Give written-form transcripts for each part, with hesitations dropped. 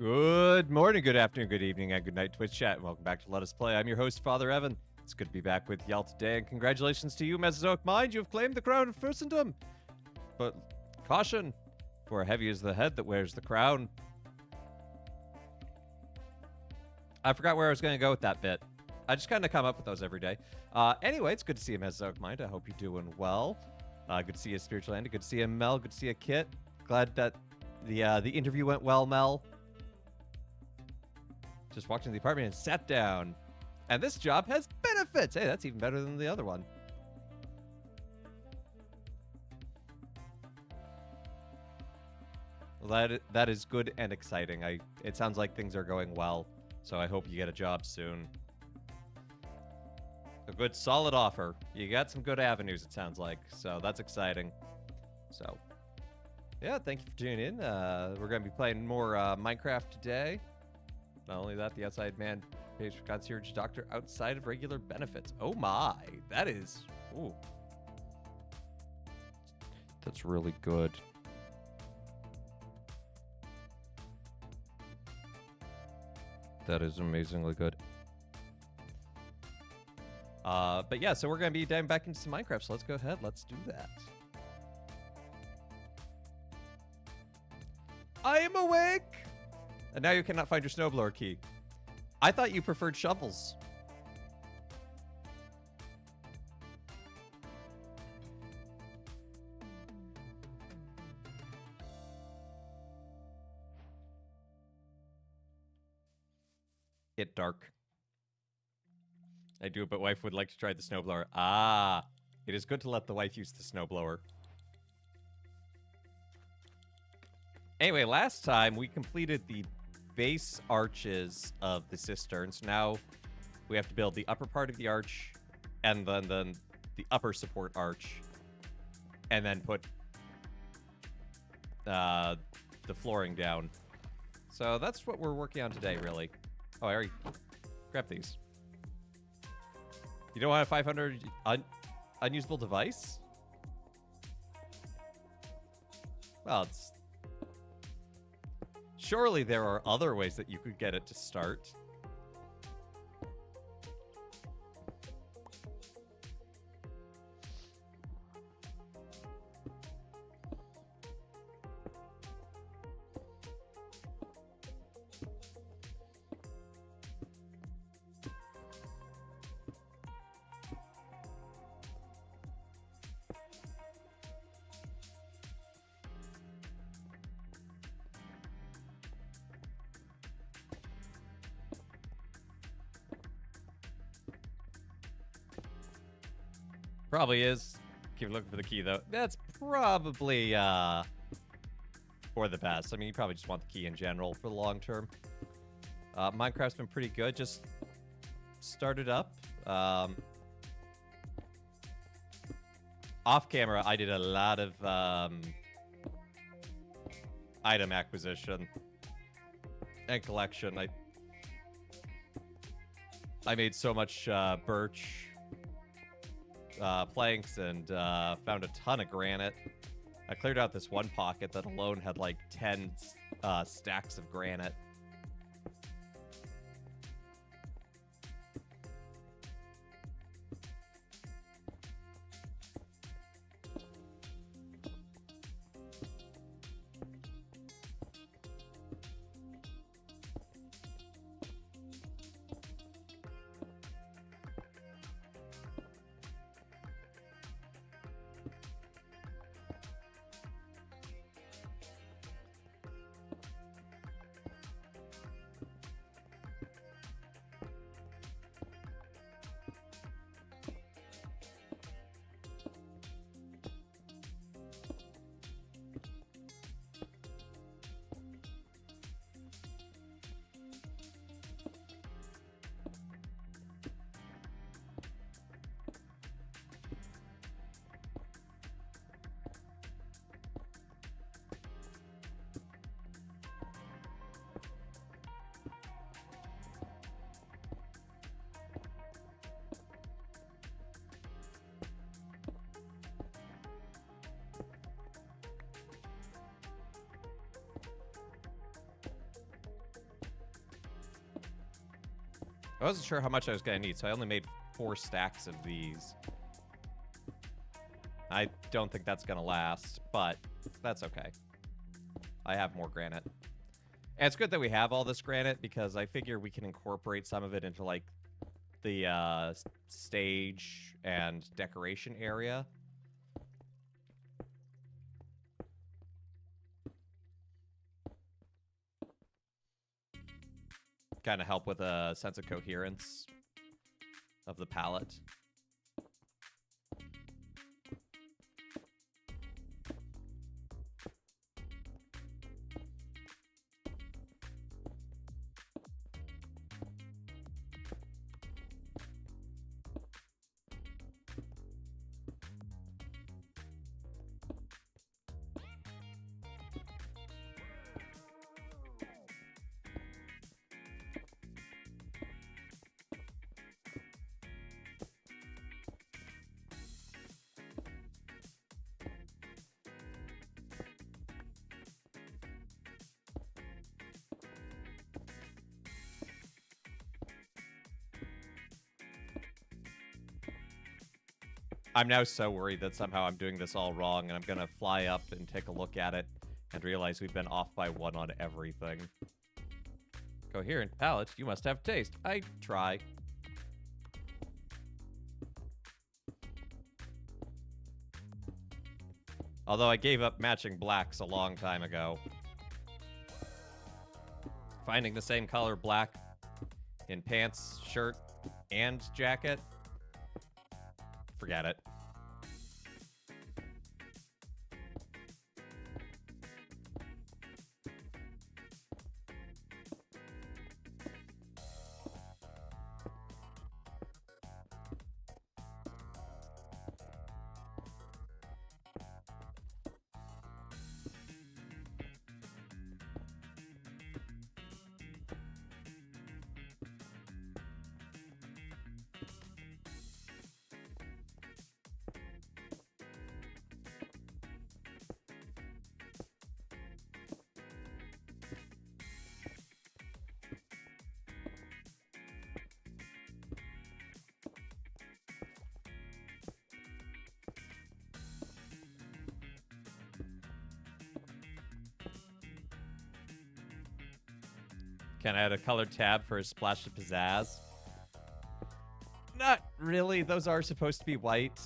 Good morning, good afternoon, good evening, and good night, Twitch chat, and welcome back to Let Us Play. I'm your host, Father Evan. It's good to be back with y'all today, and congratulations to you, Mesozoic Mind. You have claimed the crown of Furstendom. But caution, for heavy is the head that wears the crown. I forgot where I was going to go with that bit. I just kind of come up with those every day. Anyway, it's good to see you, Mesozoic Mind. I hope you're doing well. Good to see you, Spiritual Andy. Good to see you, Mel. Good to see you, Kit. Glad that the interview went well, Mel. Just walked into the apartment and sat down. And this job has benefits. Hey, that's even better than the other one. Well, that is good and exciting. It sounds like things are going well, so I hope you get a job soon. A good solid offer. You got some good avenues, it sounds like, so that's exciting. So, yeah, thank you for tuning in. We're going to be playing more Minecraft today. Not only that, the outside man pays for concierge doctor outside of regular benefits. Oh my, that is, ooh. That's really good. That is amazingly good. But yeah, so we're going to be diving back into some Minecraft, so let's go ahead, let's do that. I am awake! And now you cannot find your snowblower key. I thought you preferred shovels. It dark. I do, but wife would like to try the snowblower. Ah, it is good to let the wife use the snowblower. Anyway, last time we completed the base arches of the cisterns. Now we have to build the upper part of the arch and then the upper support arch and then put the flooring down. So that's what we're working on today, really. Oh, I already grabbed these. You don't want a 500 unusable device? Well, it's... Surely there are other ways that you could get it to start. Probably is. Keep looking for the key, though. That's probably, for the best. I mean, you probably just want the key in general for the long term. Minecraft's been pretty good. Just started up. Off camera, I did a lot of, item acquisition and collection. I made so much, birch planks and found a ton of granite. I cleared out this one pocket that alone had like 10 stacks of granite. I wasn't sure how much I was going to need, so I only made 4 stacks of these. I don't think that's going to last, but that's okay. I have more granite. And it's good that we have all this granite because I figure we can incorporate some of it into, like, the stage and decoration area. Kind of help with a sense of coherence of the palette. I'm now so worried that somehow I'm doing this all wrong and I'm going to fly up and take a look at it and realize we've been off by 1 on everything. Coherent palette, you must have taste. I try. Although I gave up matching blacks a long time ago. Finding the same color black in pants, shirt, and jacket? Forget it. Can I add a colored tab for a splash of pizzazz? Not really. Those are supposed to be white.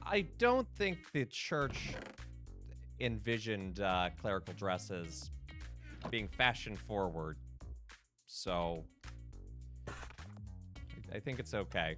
I don't think the church envisioned clerical dresses being fashion forward, so I think it's okay.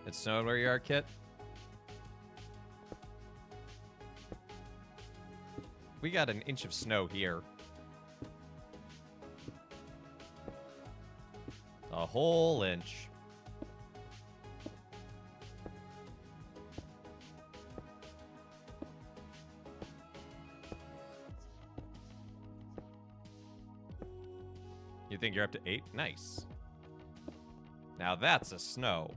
It snowed where you are, Kit? We got an inch of snow here. A whole inch. You think you're up to 8? Nice. Now that's a snow.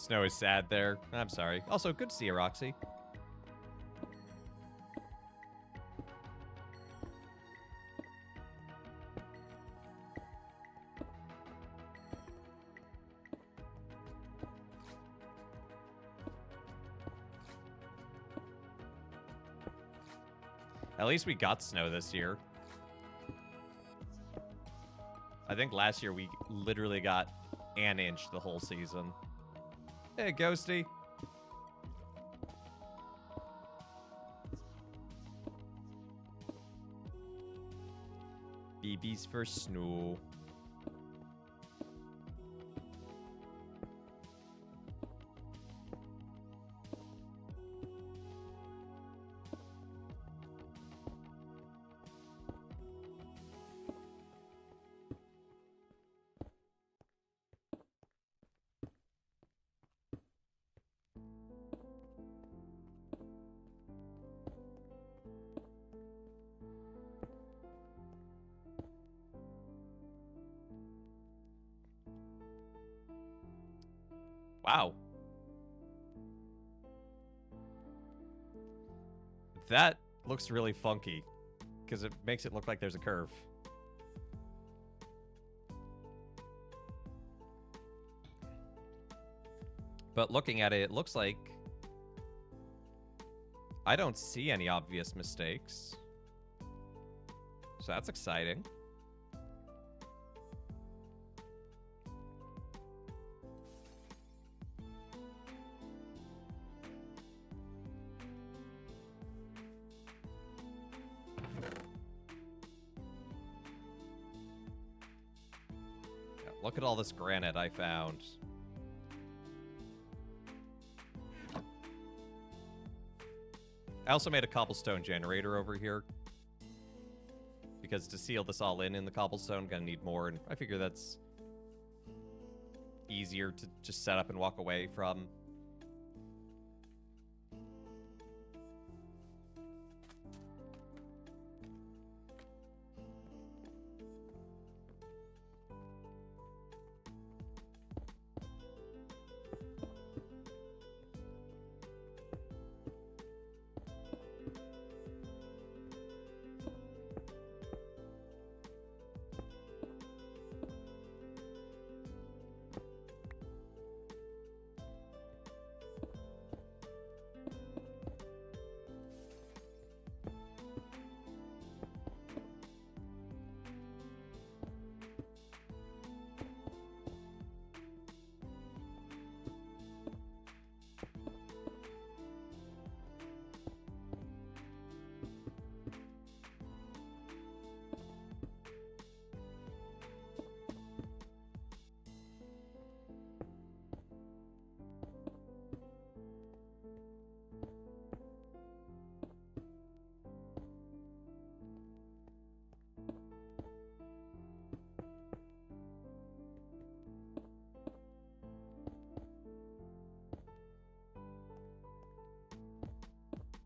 Snow is sad there. I'm sorry. Also, good to see you, Roxy. At least we got snow this year. I think last year we literally got an inch the whole season. Hey, Ghosty. BB's for snow. Wow. That looks really funky because it makes it look like there's a curve. But looking at it, it looks like I don't see any obvious mistakes. So that's exciting. Look at all this granite I found. I also made a cobblestone generator over here. Because to seal this all in the cobblestone, gonna need more, and I figure that's easier to just set up and walk away from.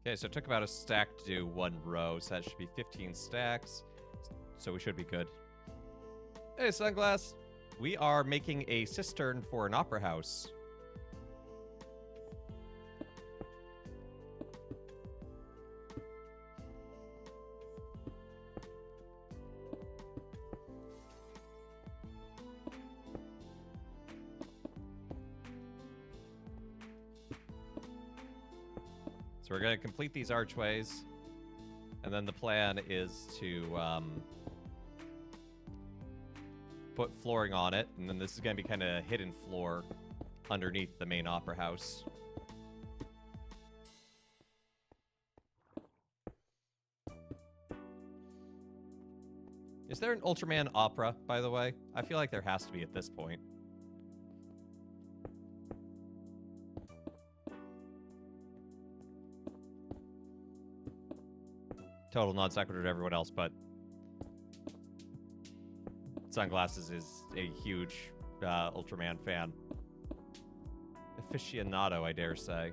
Okay, so it took about a stack to do one row, so that should be 15 stacks. So we should be good. Hey, Sunglass! We are making a cistern for an opera house. So we're going to complete these archways, and then the plan is to put flooring on it, and then this is going to be kind of hidden floor underneath the main opera house. Is there an Ultraman opera, by the way? I feel like there has to be at this point. Total non sequitur to everyone else, but Sunglasses is a huge Ultraman fan. Aficionado, I dare say.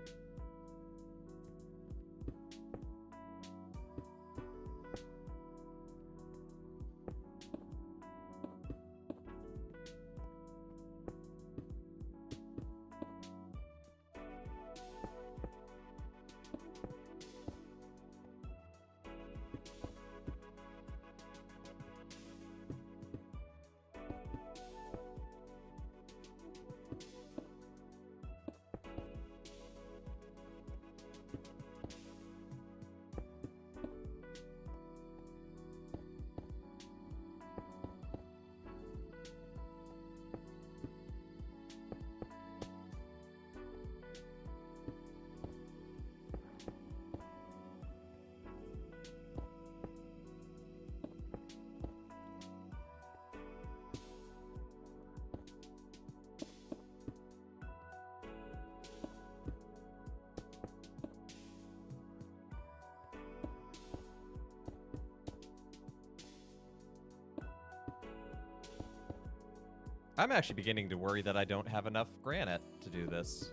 I'm actually beginning to worry that I don't have enough granite to do this.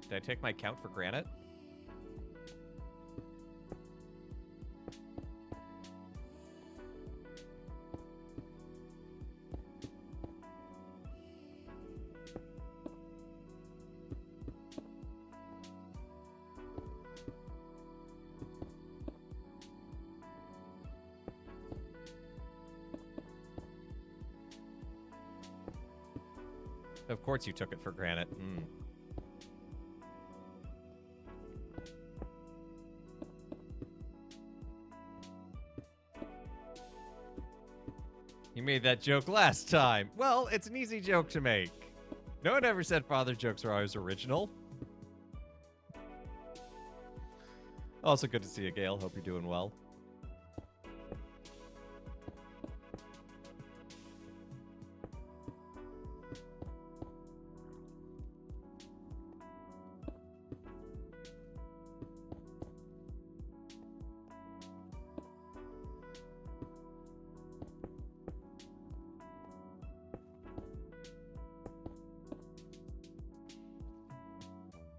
Did I take my count for granite? Of course you took it for granted. You made that joke last time. Well, it's an easy joke to make. No one ever said father jokes are always original. Also good to see you, Gail. Hope you're doing well.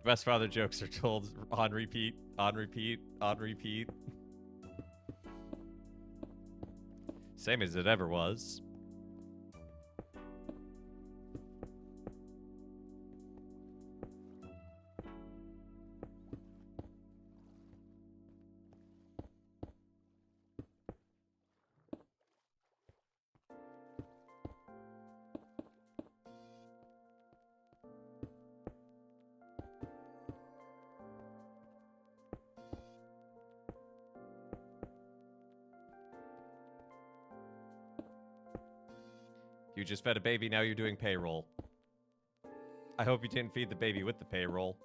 Best father jokes are told on repeat, on repeat, on repeat. Same as it ever was. You just fed a baby, now you're doing payroll. I hope you didn't feed the baby with the payroll.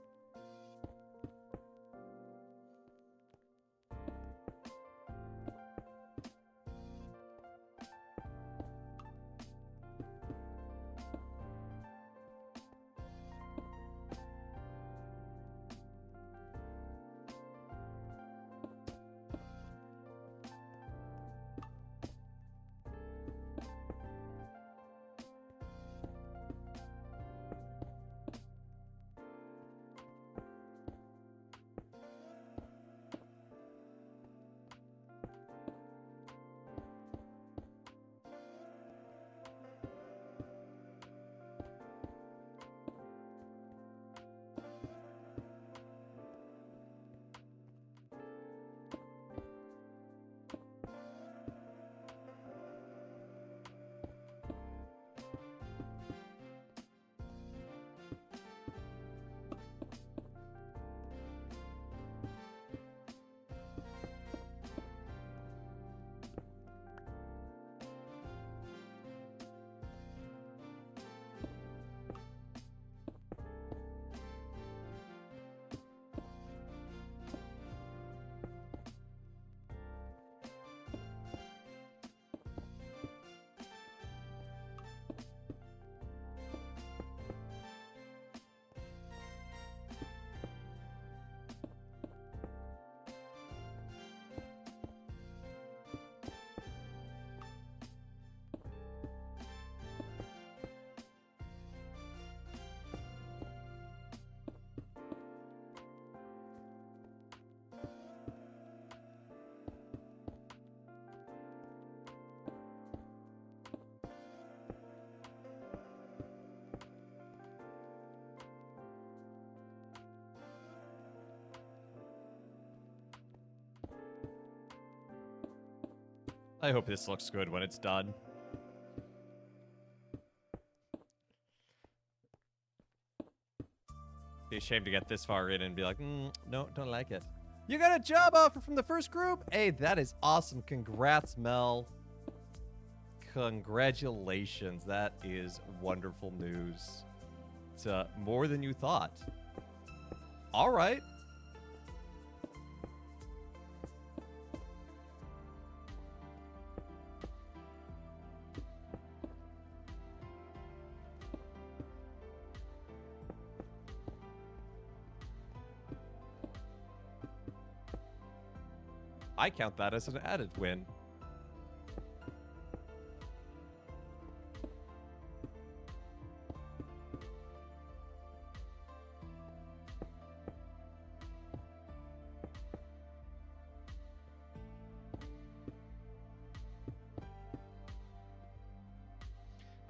I hope this looks good when it's done. Be ashamed to get this far in and be like, no, don't like it. You got a job offer from the first group? Hey, that is awesome. Congrats, Mel. Congratulations. That is wonderful news. It's more than you thought. All right. I count that as an added win.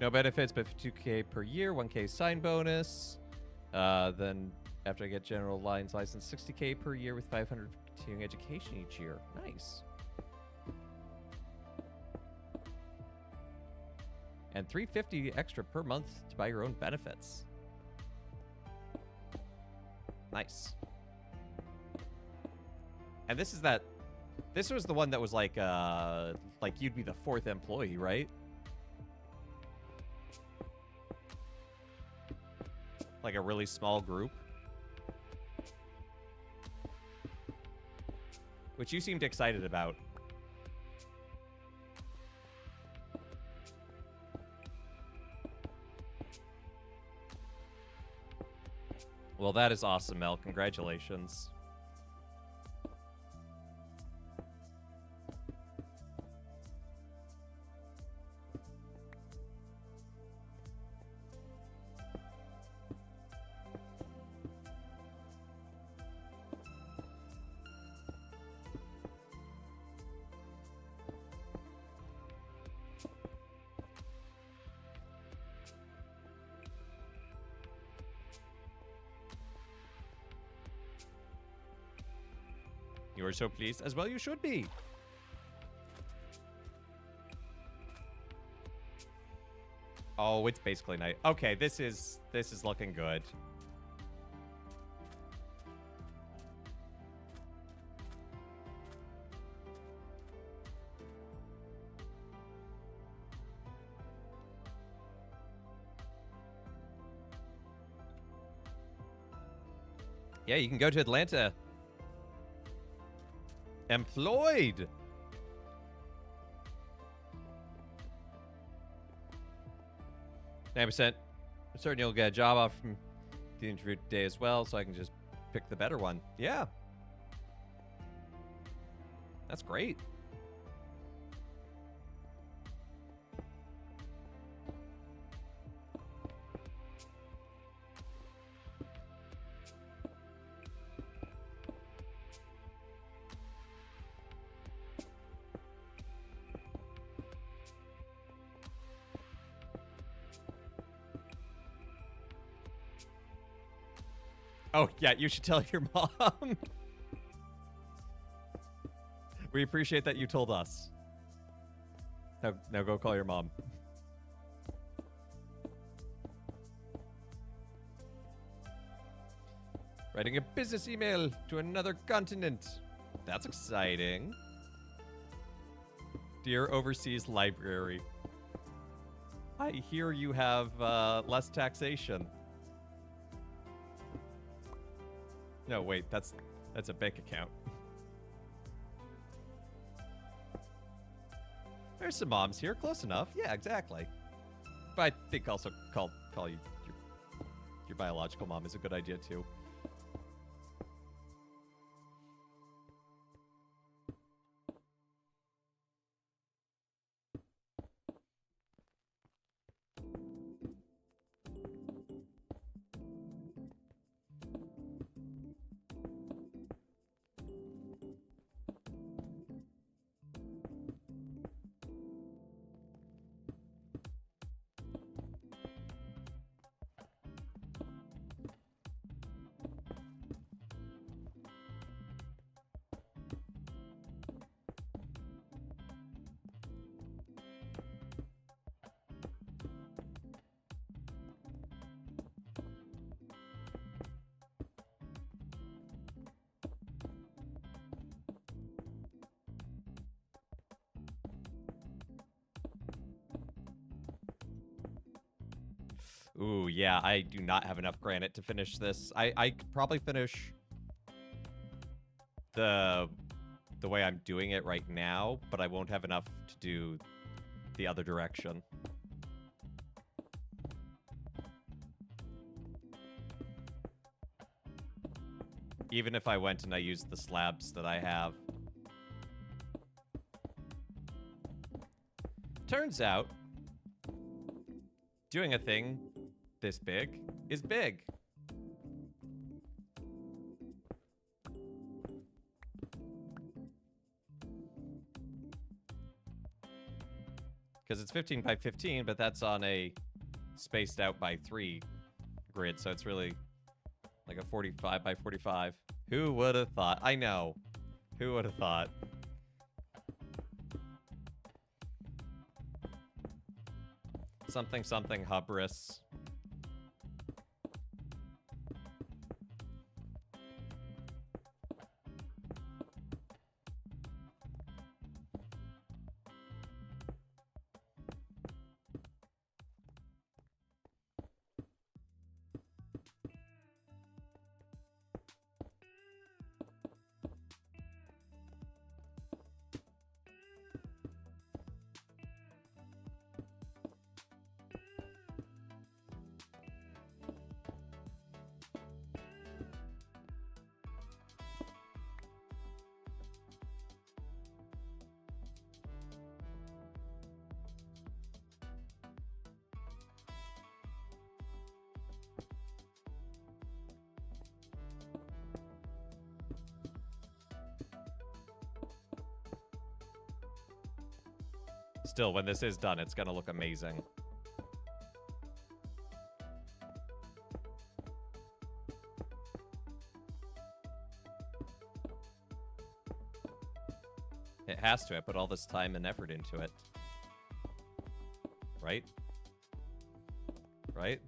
No benefits, but 2K per year, 1K sign bonus. Then after I get General Lines license, 60K per year with 500 for continuing education each year. Nice. And 350 extra per month to buy your own benefits. Nice. And this is that. This was the one that was like you'd be the 4th employee, right? Like a really small group. Which you seemed excited about. Well, that is awesome, Mel. Congratulations. You are so pleased. As well you should be. Oh, it's basically night. Okay, this is looking good. Yeah, you can go to Atlanta. Employed. %. I'm certain you'll get a job offer from the interview today as well, so I can just pick the better one. Yeah. That's great. Oh, yeah, you should tell your mom. We appreciate that you told us. Now go call your mom. Writing a business email to another continent. That's exciting. Dear Overseas Library, I hear you have less taxation. No, wait, that's a bank account. There's some moms here, close enough. Yeah, exactly. But I think also call you your biological mom is a good idea too. Ooh, yeah, I do not have enough granite to finish this. I could probably finish the way I'm doing it right now, but I won't have enough to do the other direction. Even if I went and I used the slabs that I have. Turns out, doing a thing this big is big. Because it's 15 by 15, but that's on a spaced out by 3 grid, so it's really like a 45 by 45. Who would have thought? I know. Who would have thought? Something something hubris. Still, when this is done, it's gonna look amazing. It has to. I put all this time and effort into it. Right? Right?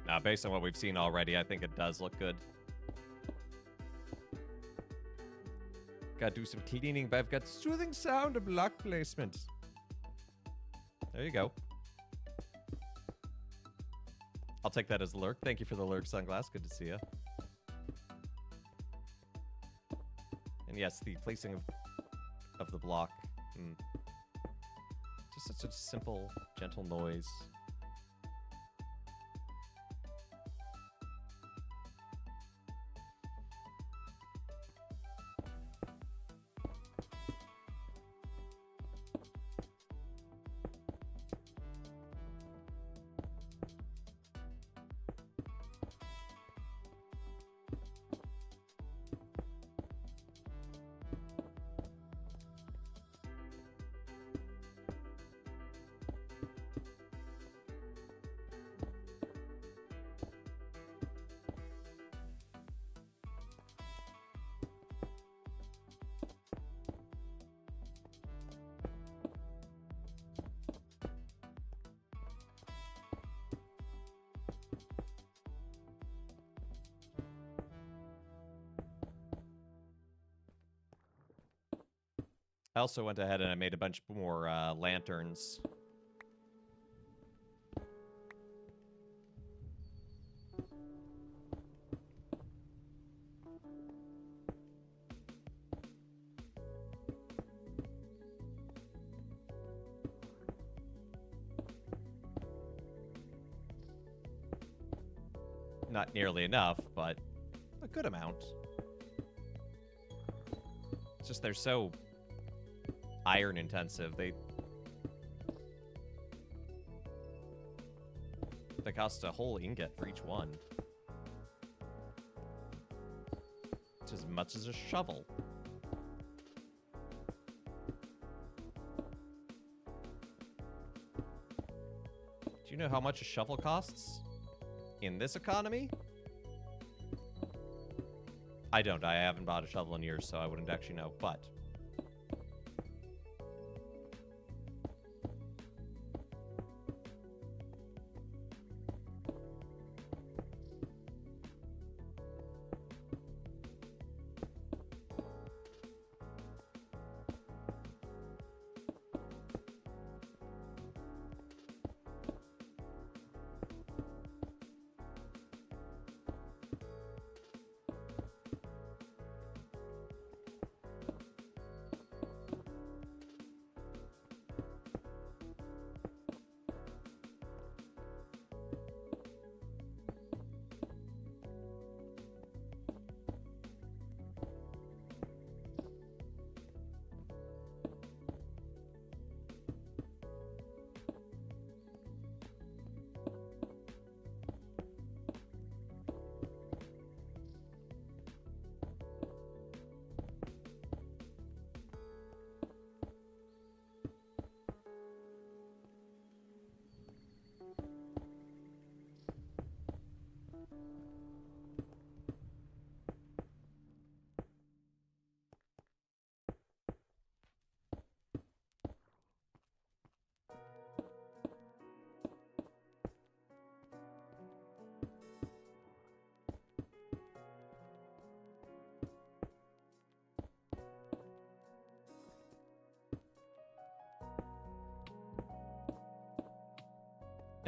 Now, based on what we've seen already, I think it does look good. Gotta do some cleaning, but I've got soothing sound of block placement. There you go. I'll take that as a lurk. Thank you for the lurk, Sunglass. Good to see you. And yes, the placing of the block. Just such a simple, gentle noise. I also went ahead and I made a bunch more lanterns. Not nearly enough, but a good amount. It's just they're so iron intensive. They cost a whole ingot for each one. It's as much as a shovel. Do you know how much a shovel costs in this economy? I don't. I haven't bought a shovel in years, so I wouldn't actually know, but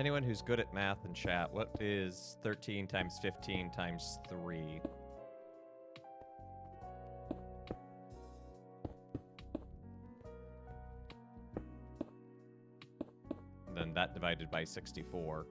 Anyone who's good at math in chat, what is 13 times 15 times 3? And then that divided by 64.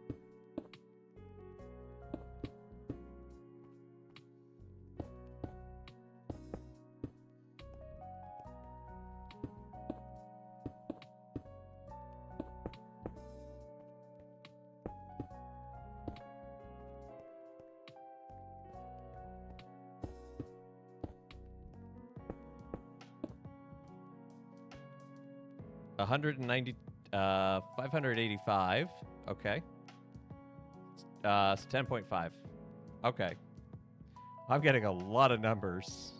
Uh, 585. Okay. So 10.5. Okay. I'm getting a lot of numbers.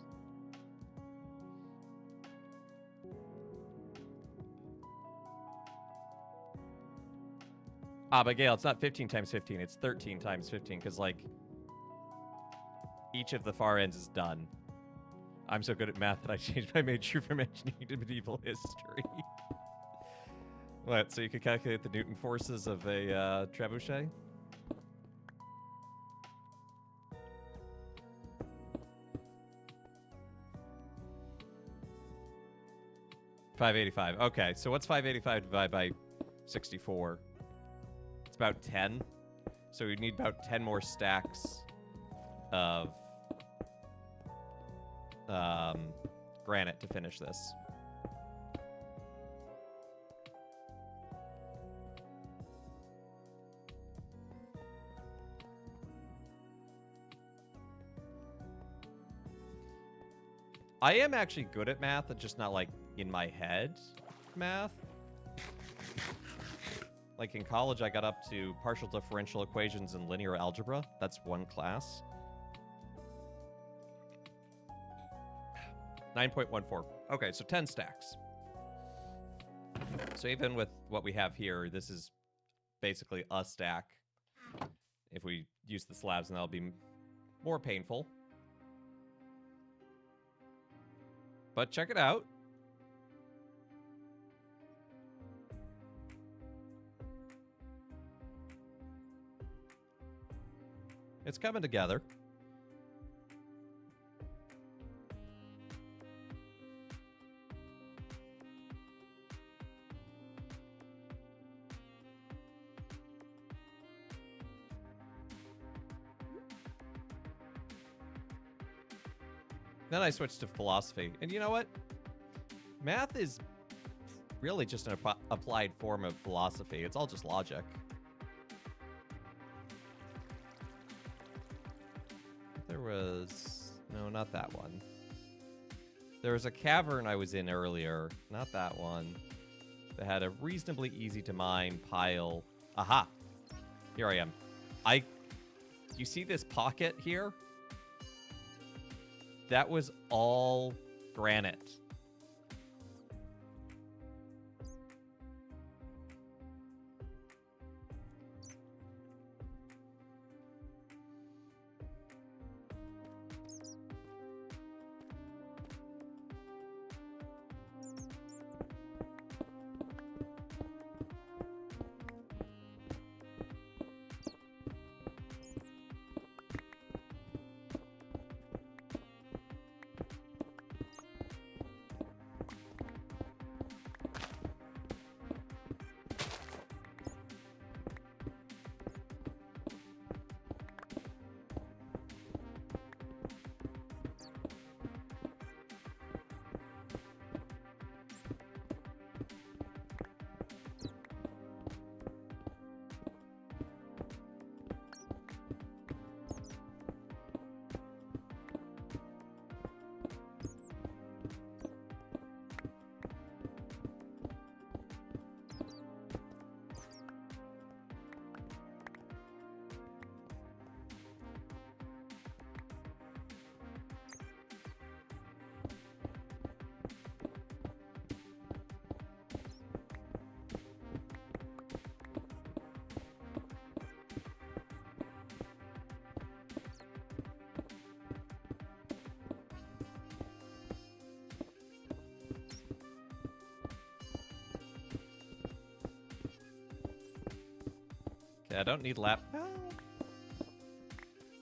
But Gail, it's not 15 times 15. It's 13 times 15 because, like, each of the far ends is done. I'm so good at math that I changed my major from engineering to medieval history. What, so you could calculate the Newton forces of a trebuchet? $585. Okay, so what's 585 divided by 64? It's about 10. So we need about 10 more stacks of granite to finish this. I am actually good at math, just not like in my head math. Like in college, I got up to partial differential equations and linear algebra. That's one class. 9.14. Okay, so 10 stacks. So even with what we have here, this is basically a stack. If we use the slabs, and that'll be more painful. But check it out. It's coming together. Then I switched to philosophy. And you know what? Math is really just an applied form of philosophy. It's all just logic. There was... No, not that one. There was a cavern I was in earlier. Not that one. That had a reasonably easy to mine pile. Aha! Here I am. You see this pocket here? That was all granite. I don't need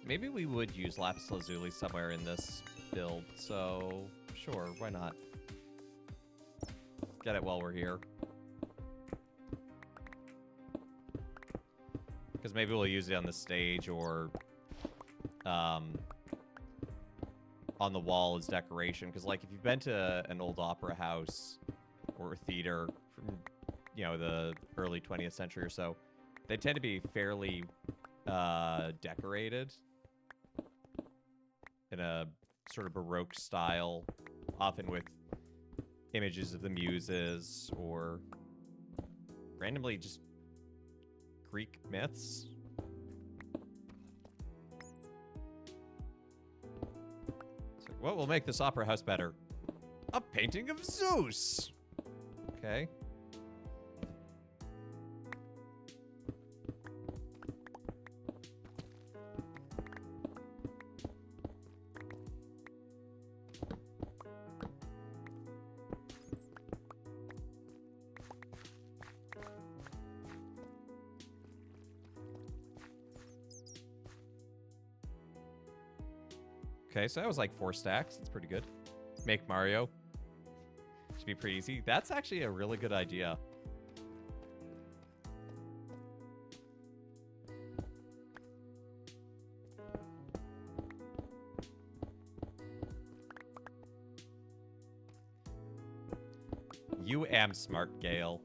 maybe we would use lapis lazuli somewhere in this build, so sure, why not? Get it while we're here. Because maybe we'll use it on the stage or on the wall as decoration. Because, like, if you've been to an old opera house or a theater from, you know, the early 20th century or so, they tend to be fairly decorated in a sort of Baroque style, often with images of the muses or randomly just Greek myths. It's like, what will make this opera house better? A painting of Zeus! Okay. Okay, so that was like 4 stacks. That's pretty good. Make Mario. Should be pretty easy. That's actually a really good idea. You am smart, Gale.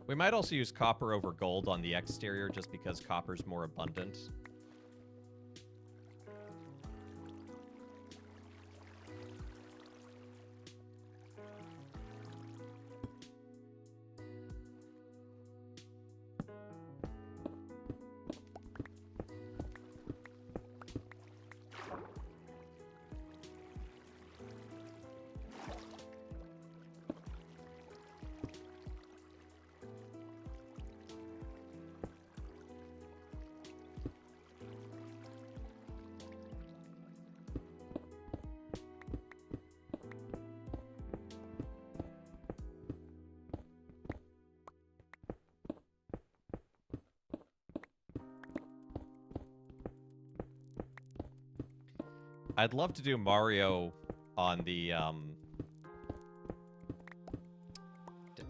We might also use copper over gold on the exterior just because copper's more abundant. I'd love to do Mario on the,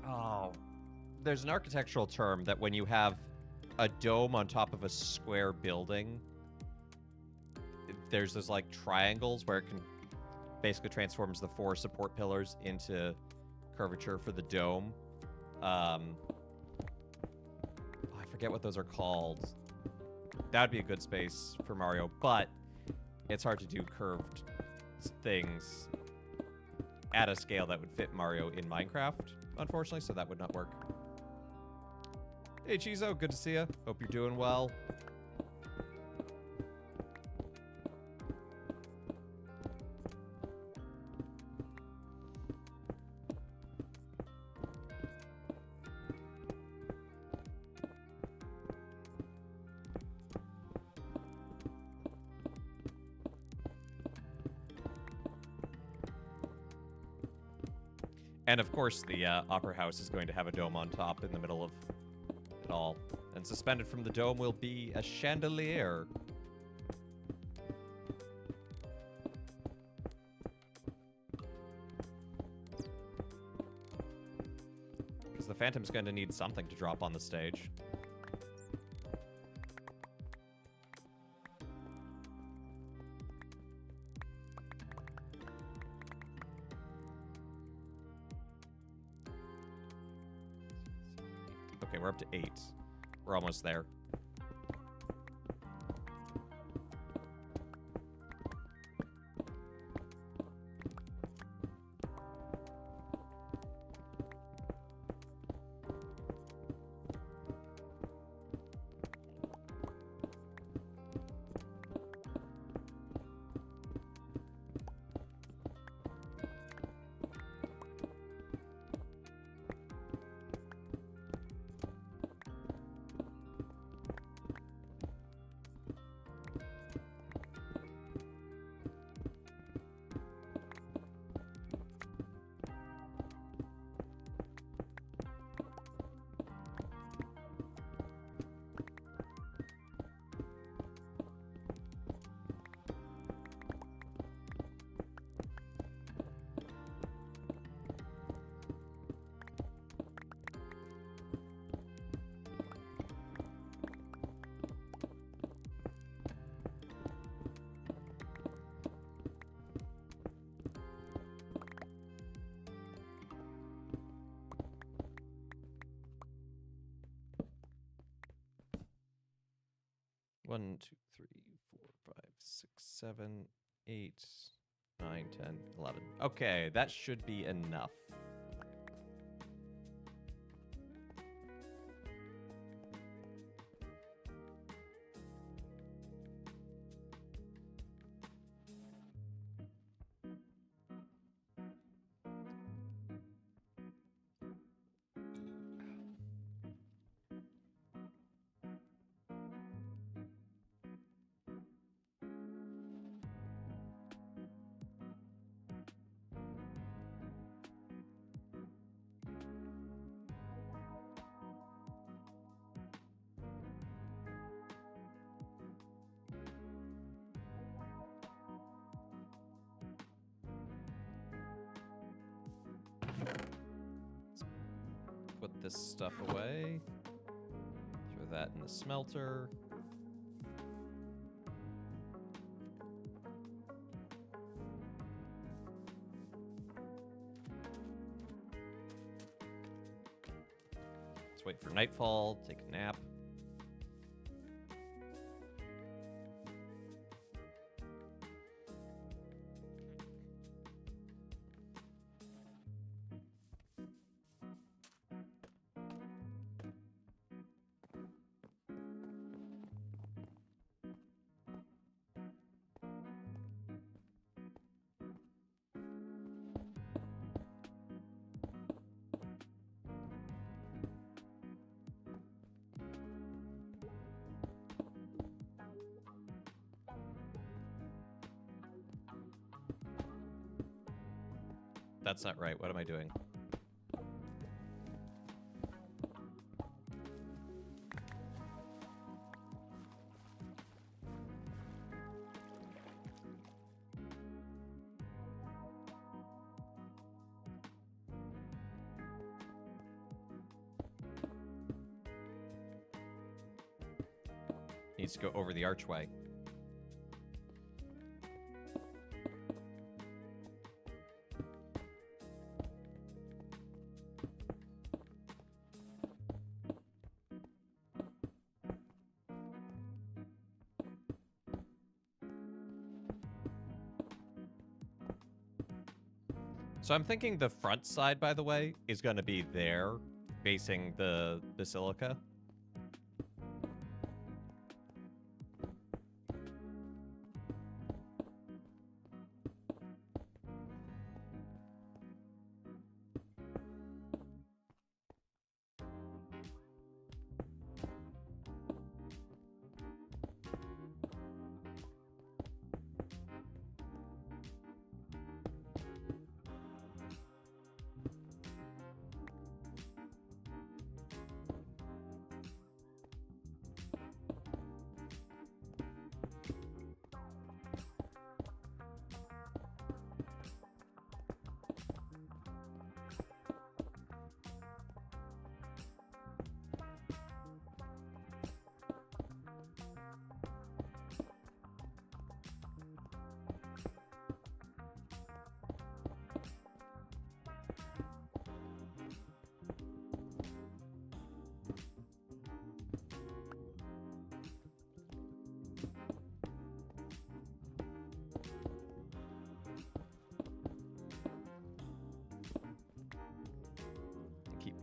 oh, there's an architectural term that when you have a dome on top of a square building, there's those, like, triangles where it can basically transforms the 4 support pillars into curvature for the dome. I forget what those are called. That'd be a good space for Mario, but it's hard to do curved things at a scale that would fit Mario in Minecraft, unfortunately, so that would not work. Hey, Chizo, good to see you. Hope you're doing well. And of course, the Opera House is going to have a dome on top in the middle of it all. And suspended from the dome will be a chandelier. Because the Phantom's going to need something to drop on the stage. Okay, we're up to 8. We're almost there. One, 2, 3, 4, 5, 6, 7, 8, 9, 10, 11. Okay, that should be enough. Put this stuff away. Throw that in the smelter. Let's wait for nightfall, take a nap. That's not right. What am I doing? Needs to go over the archway. So I'm thinking the front side, by the way, is going to be there, facing the basilica.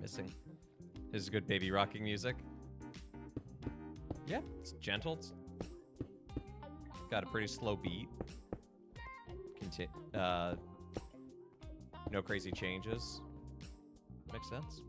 missing. This is good baby rocking music. Yeah, it's gentle. It's got a pretty slow beat. No crazy changes. Makes sense.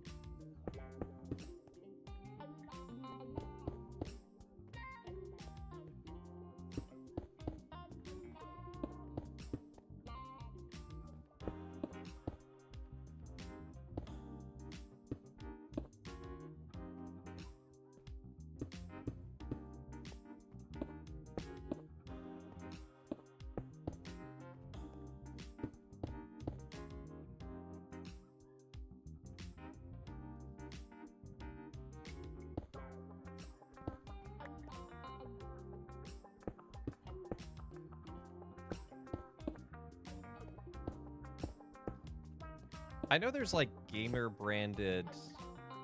I know there's like gamer branded,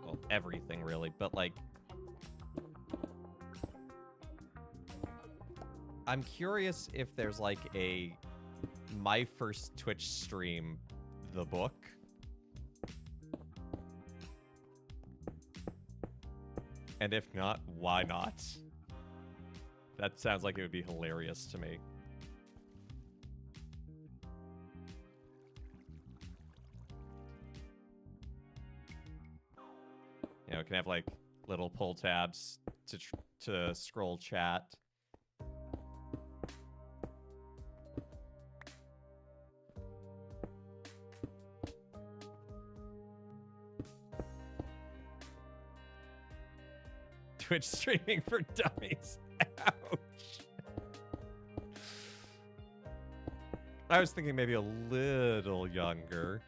well, everything really, but like, I'm curious if there's like a My First Twitch Stream, the book. And if not, why not? That sounds like it would be hilarious to me. You know, it can have like little pull tabs to scroll chat. Twitch streaming for dummies. Ouch. I was thinking maybe a little younger.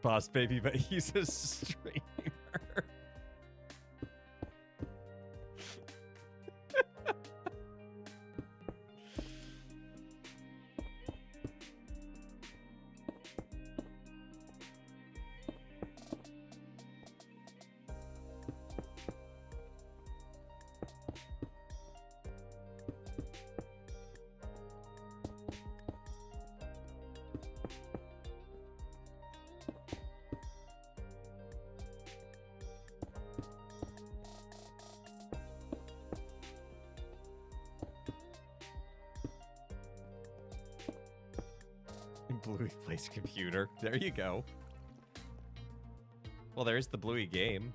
Boss baby, but he's a streamer. Bluey plays computer. There you go. Well, there's the Bluey game.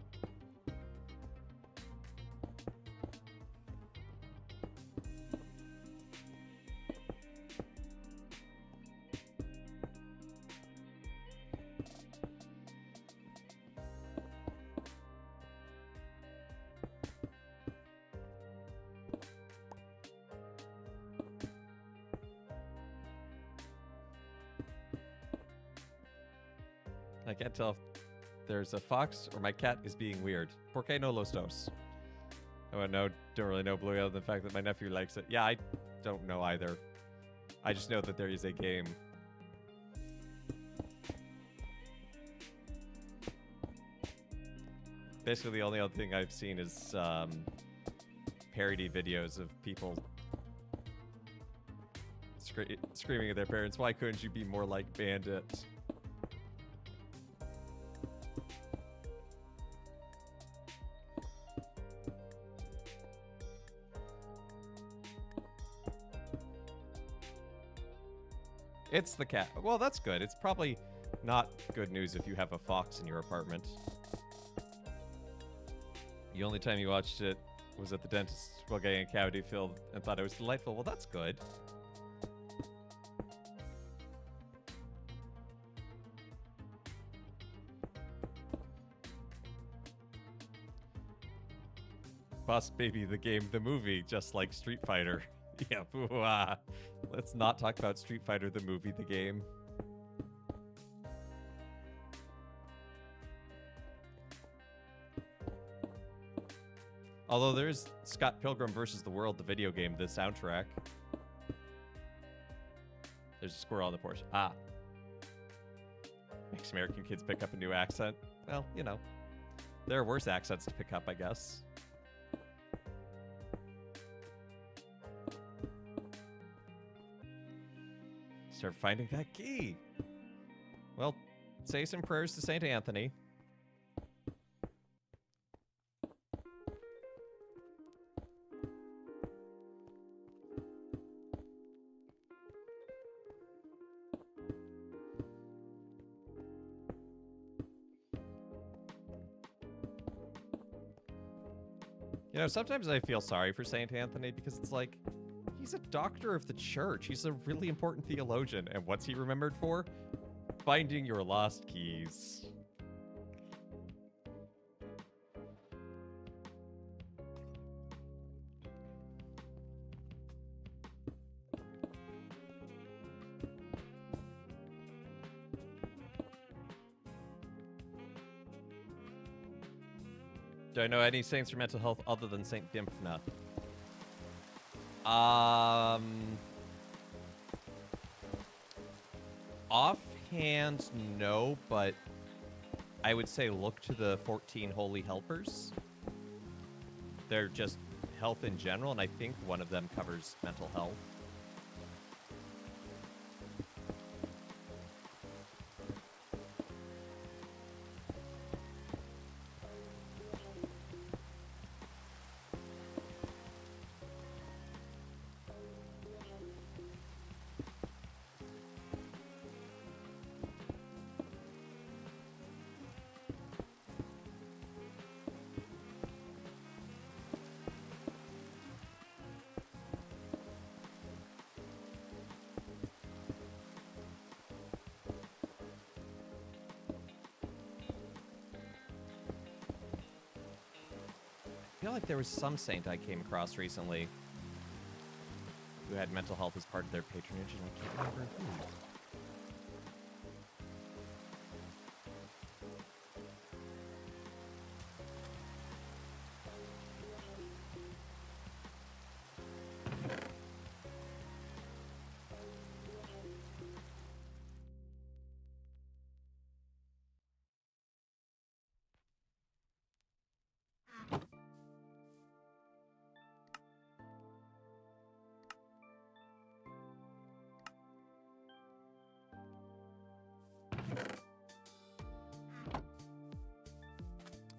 I can't tell if there's a fox or my cat is being weird. Por qué no los dos? Don't really know Bluey other than the fact that my nephew likes it. Yeah, I don't know either. I just know that there is a game. Basically, the only other thing I've seen is parody videos of people screaming at their parents, "Why couldn't you be more like Bandit?" It's the cat. Well, that's good. It's probably not good news if you have a fox in your apartment. The only time you watched it was at the dentist while getting a cavity filled and thought it was delightful. Well, that's good. Boss Baby, the game, the movie, just like Street Fighter. Yeah, let's not talk about Street Fighter, the movie, the game. Although there's Scott Pilgrim versus the World, the video game, the soundtrack. There's a squirrel on the porch. Ah. Makes American kids pick up a new accent. Well, you know, there are worse accents to pick up, I guess. Start finding that key. Well, say some prayers to St. Anthony. You know, sometimes I feel sorry for St. Anthony because it's like, he's a doctor of the church. He's a really important theologian. And what's he remembered for? Finding your lost keys. Do I know any saints for mental health other than Saint Dymphna? Offhand, no, but I would say look to the 14 Holy Helpers. They're just health in general, and I think one of them covers mental health. I feel like there was some saint I came across recently who had mental health as part of their patronage, and I can't remember who.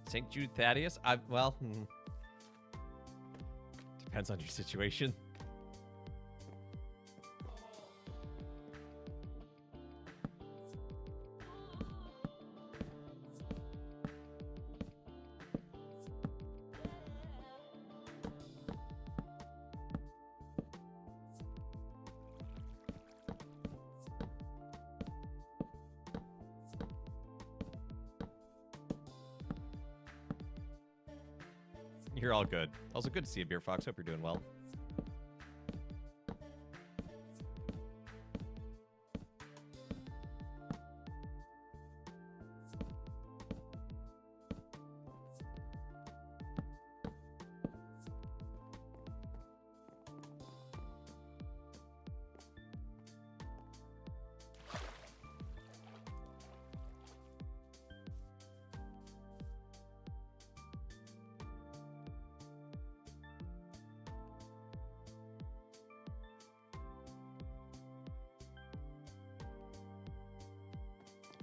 St. Jude Thaddeus? Well, depends on your situation. You're all good. Also good to see you, Beer Fox. Hope you're doing well.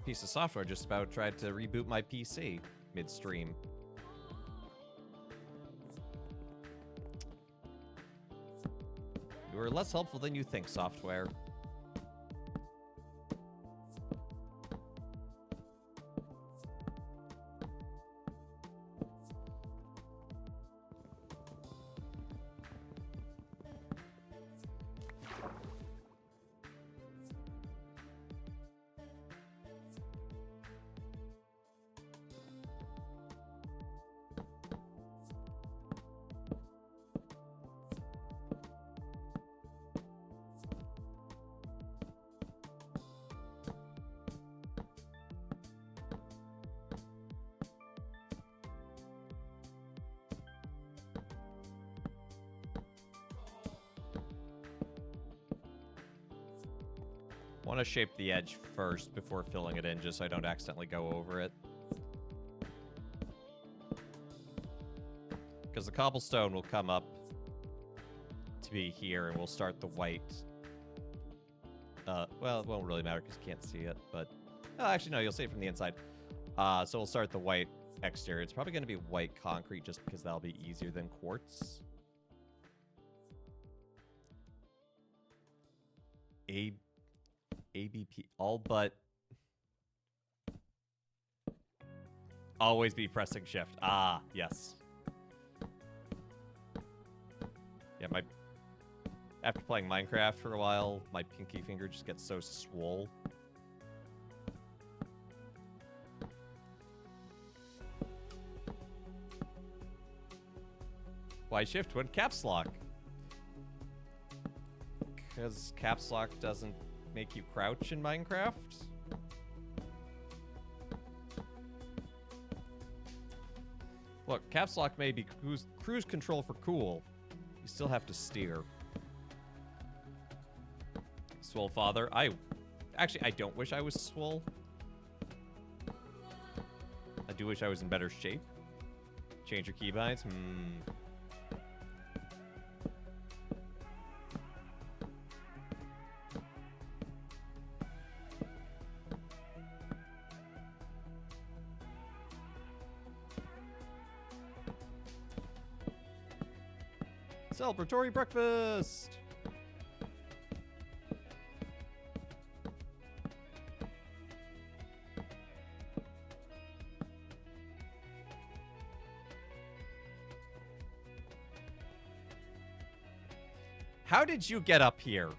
Piece of software just about tried to reboot my PC midstream. You are less helpful than you think, software. Want to shape the edge first before filling it in, just so I don't accidentally go over it. Because the cobblestone will come up to be here, and we'll start the white. Well, it won't really matter because you can't see it, but Oh, actually, no, you'll see it from the inside. So we'll start the white exterior. It's probably going to be white concrete just because that'll be easier than quartz. ABP, all but always be pressing shift. Ah, yes. Yeah, after playing Minecraft for a while, my pinky finger just gets so swole. Why shift when caps lock? Because caps lock doesn't make you crouch in Minecraft? Look, caps lock may be cruise control for cool. You still have to steer. Swole father. I don't wish I was swole. I do wish I was in better shape. Change your keybinds? Celebratory breakfast! How did you get up here?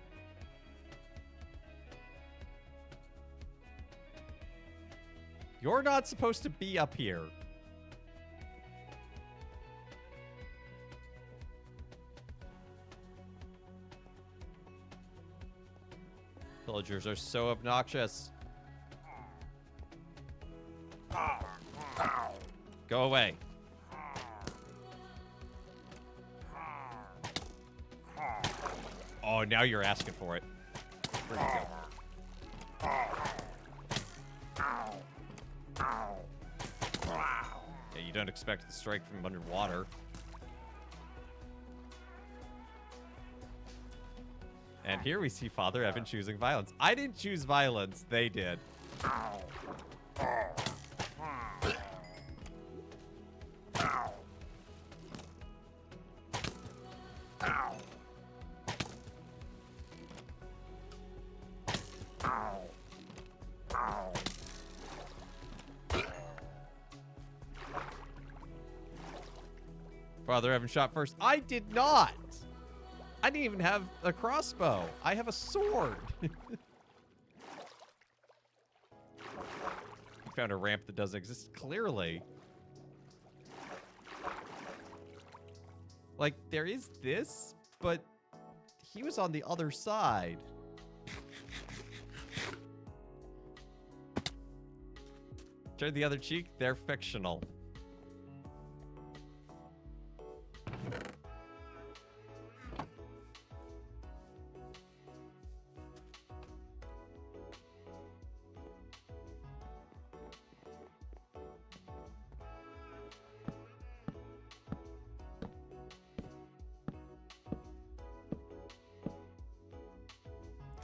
You're not supposed to be up here. Villagers are so obnoxious. Go away. Oh, now you're asking for it. Where'd you go? Yeah, you don't expect the strike from underwater. And here we see Father Evan choosing violence. I didn't choose violence. They did. Father Evan shot first. I did not. I didn't even have a crossbow. I have a sword. You found a ramp that doesn't exist, clearly. Like, there is this, but he was on the other side. Turn the other cheek, they're fictional.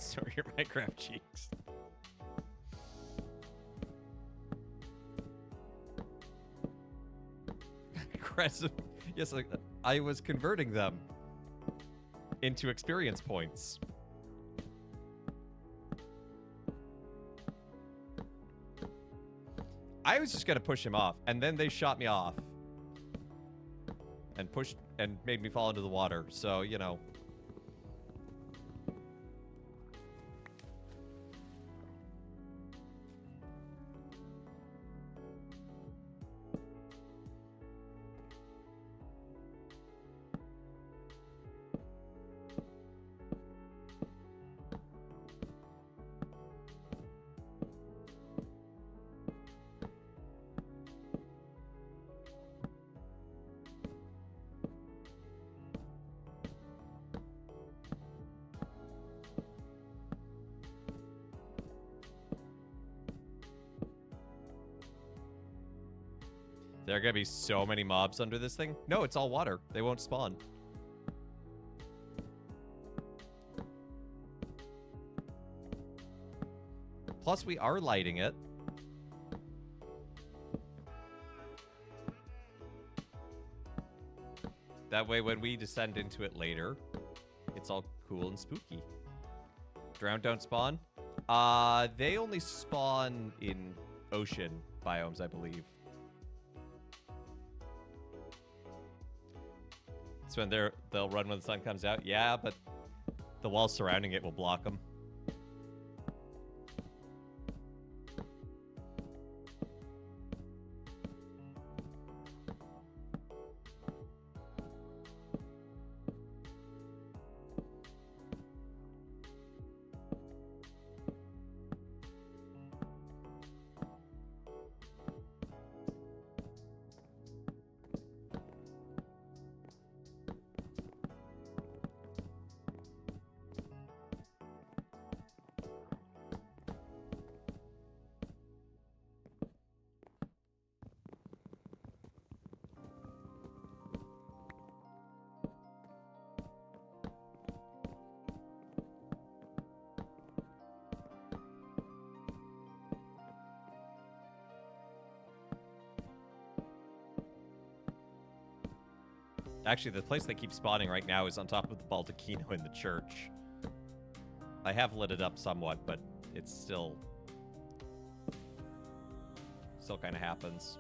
So are your Minecraft cheeks. Aggressive. Yes, like, I was converting them into experience points. I was just gonna push him off, and then they shot me off. And pushed and made me fall into the water, so, you know. There are gonna be so many mobs under this thing. No, it's all water. They won't spawn. Plus, we are lighting it. That way, when we descend into it later, it's all cool and spooky. Drowned don't spawn? They only spawn in ocean biomes, I believe. It's when they'll run when the sun comes out. Yeah, but the walls surrounding it will block them. Actually, the place they keep spawning right now is on top of the Baldacchino in the church. I have lit it up somewhat, but it's still kind of happens.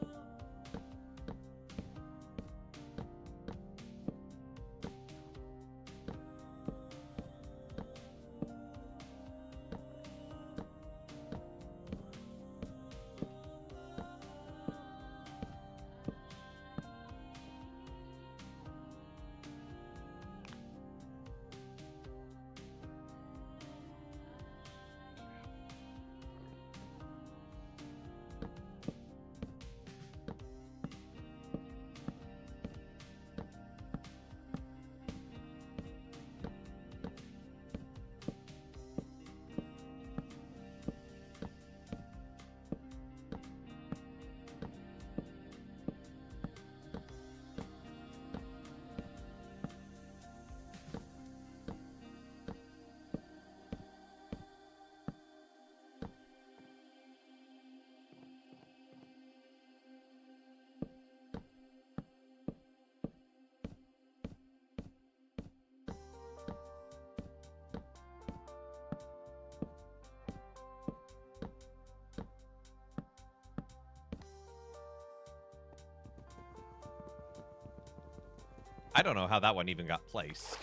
I don't know how that one even got placed.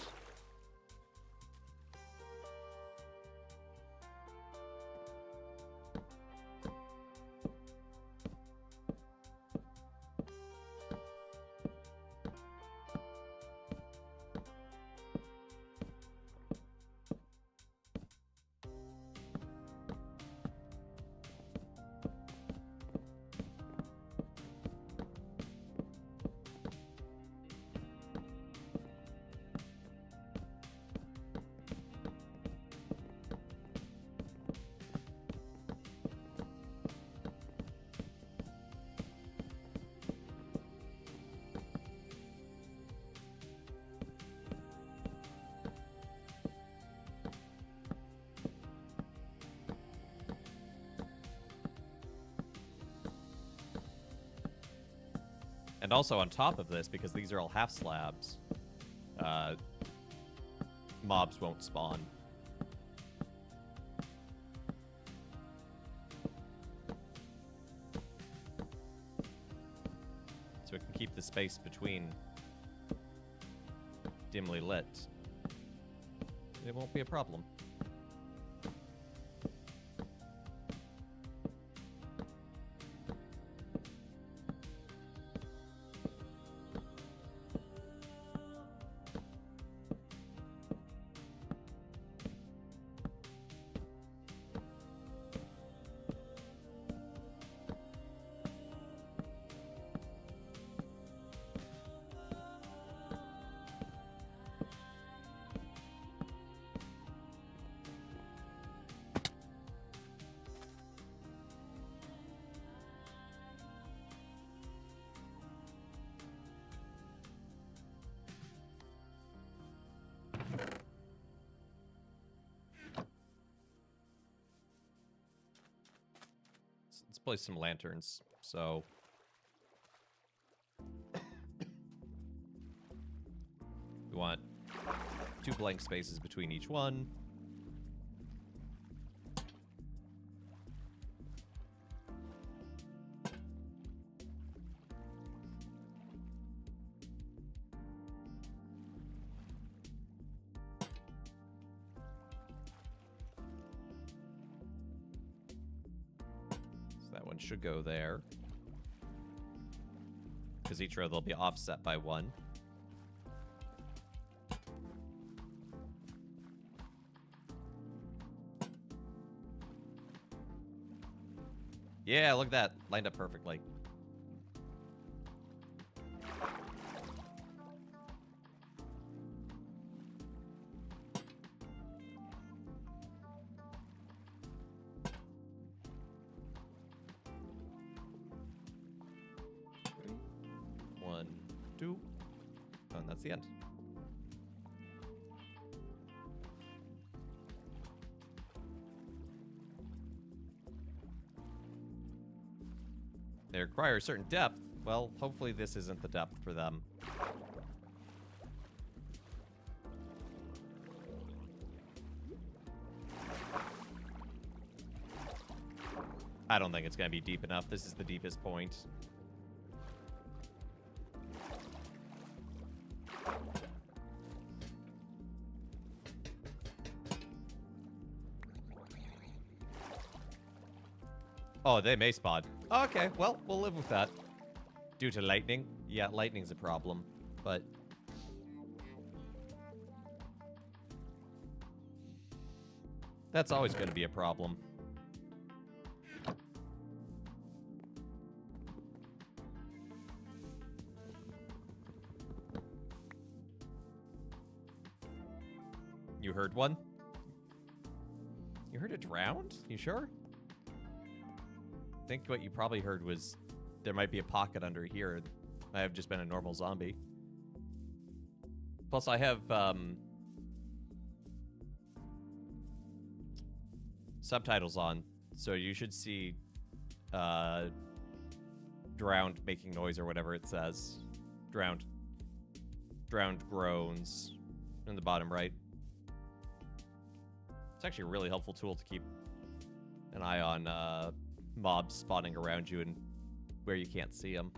And also on top of this, because these are all half slabs, mobs won't spawn. So it can keep the space between dimly lit. It won't be a problem. Let's place some lanterns. So 2 blank spaces between each one. So that one should go there. Because each row they'll be offset by 1. Yeah, look at that. Lined up perfectly. One, two. Oh, and that's the end. They require a certain depth. Well, hopefully this isn't the depth for them. I don't think it's going to be deep enough. This is the deepest point. Oh, they may spawn. Okay, well, we'll live with that. Due to lightning? Yeah, lightning's a problem, but... that's always going to be a problem. You heard one? You heard it drowned? You sure? I think what you probably heard was there might be a pocket under here. I have just been a normal zombie. Plus, I have subtitles on, so you should see drowned making noise or whatever it says. Drowned groans in the bottom right. It's actually a really helpful tool to keep an eye on mobs spawning around you and where you can't see them.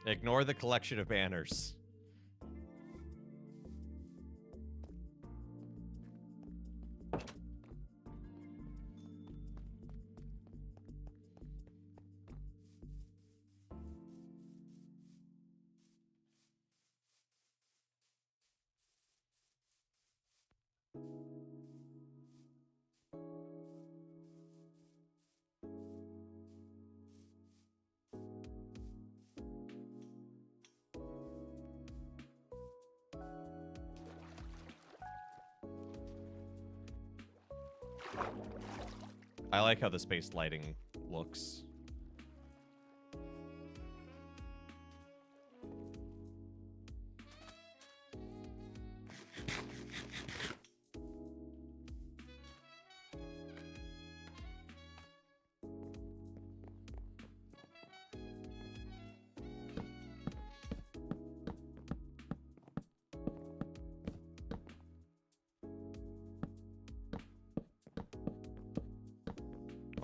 Ignore the collection of banners. I like how the space lighting looks.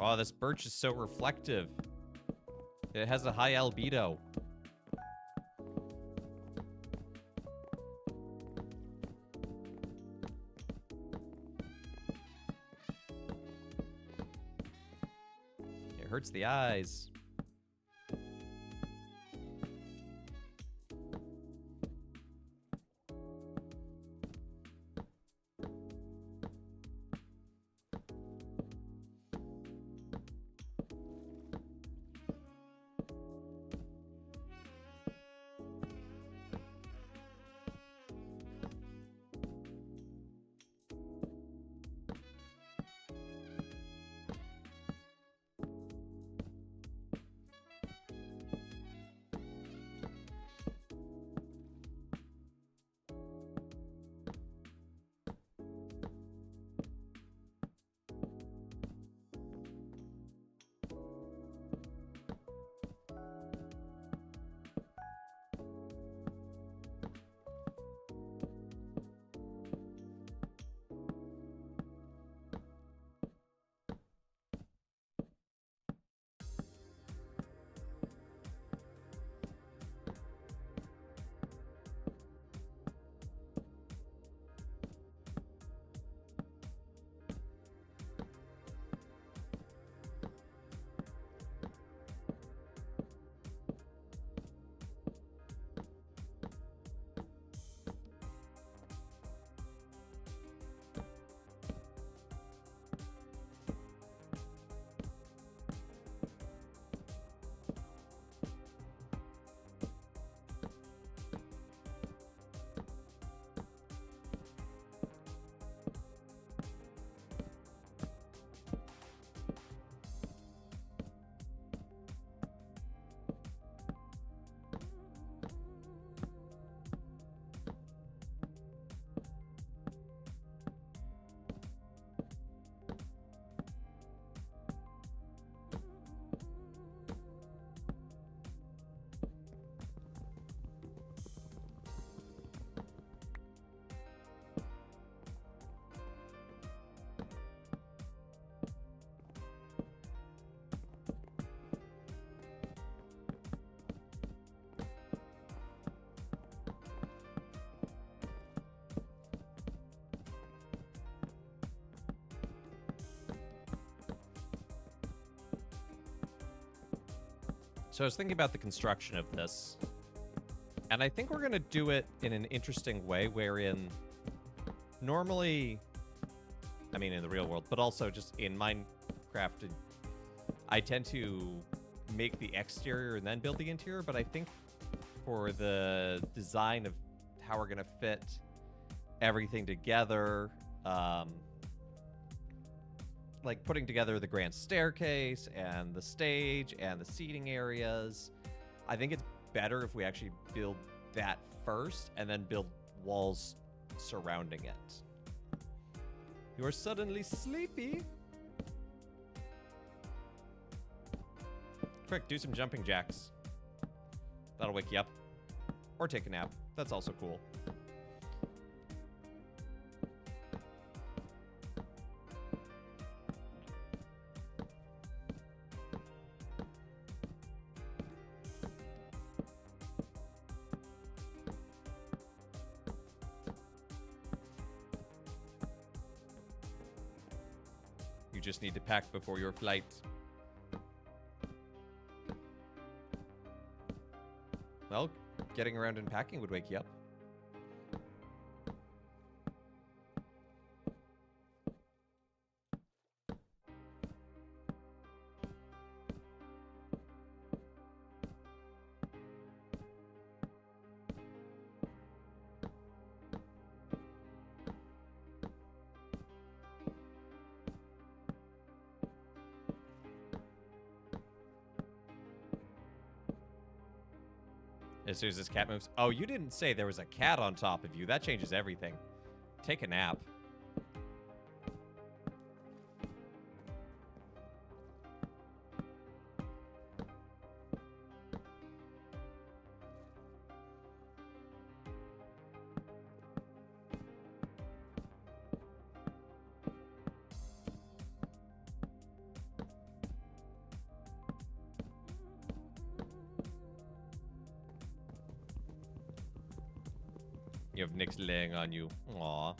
Oh, this birch is so reflective. It has a high albedo. It hurts the eyes. So I was thinking about the construction of this, and I think we're going to do it in an interesting way, wherein normally, I mean in the real world, but also just in Minecraft, I tend to make the exterior and then build the interior, but I think for the design of how we're going to fit everything together, like putting together the grand staircase and the stage and the seating areas, I think it's better if we actually build that first and then build walls surrounding it. You are suddenly sleepy. Quick, do some jumping jacks. That'll wake you up. Or take a nap. That's also cool. You just need to pack before your flight. Well, getting around and packing would wake you up. As soon as this cat moves. Oh, you didn't say there was a cat on top of you. That changes everything. Take a nap. You have Nick's laying on you. Aww.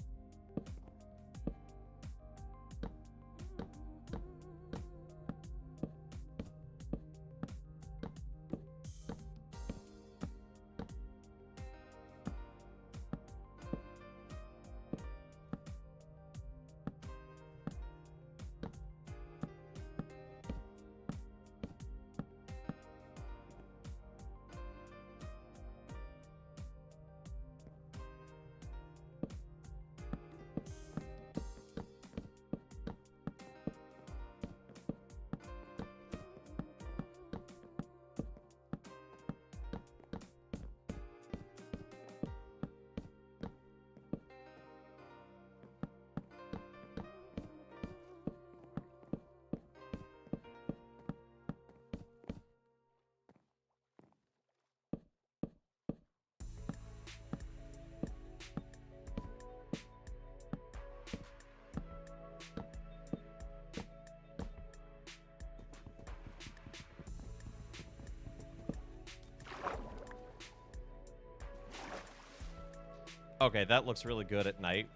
Okay, that looks really good at night.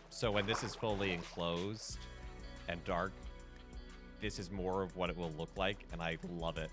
So when this is fully enclosed and dark, this is more of what it will look like, and I love it.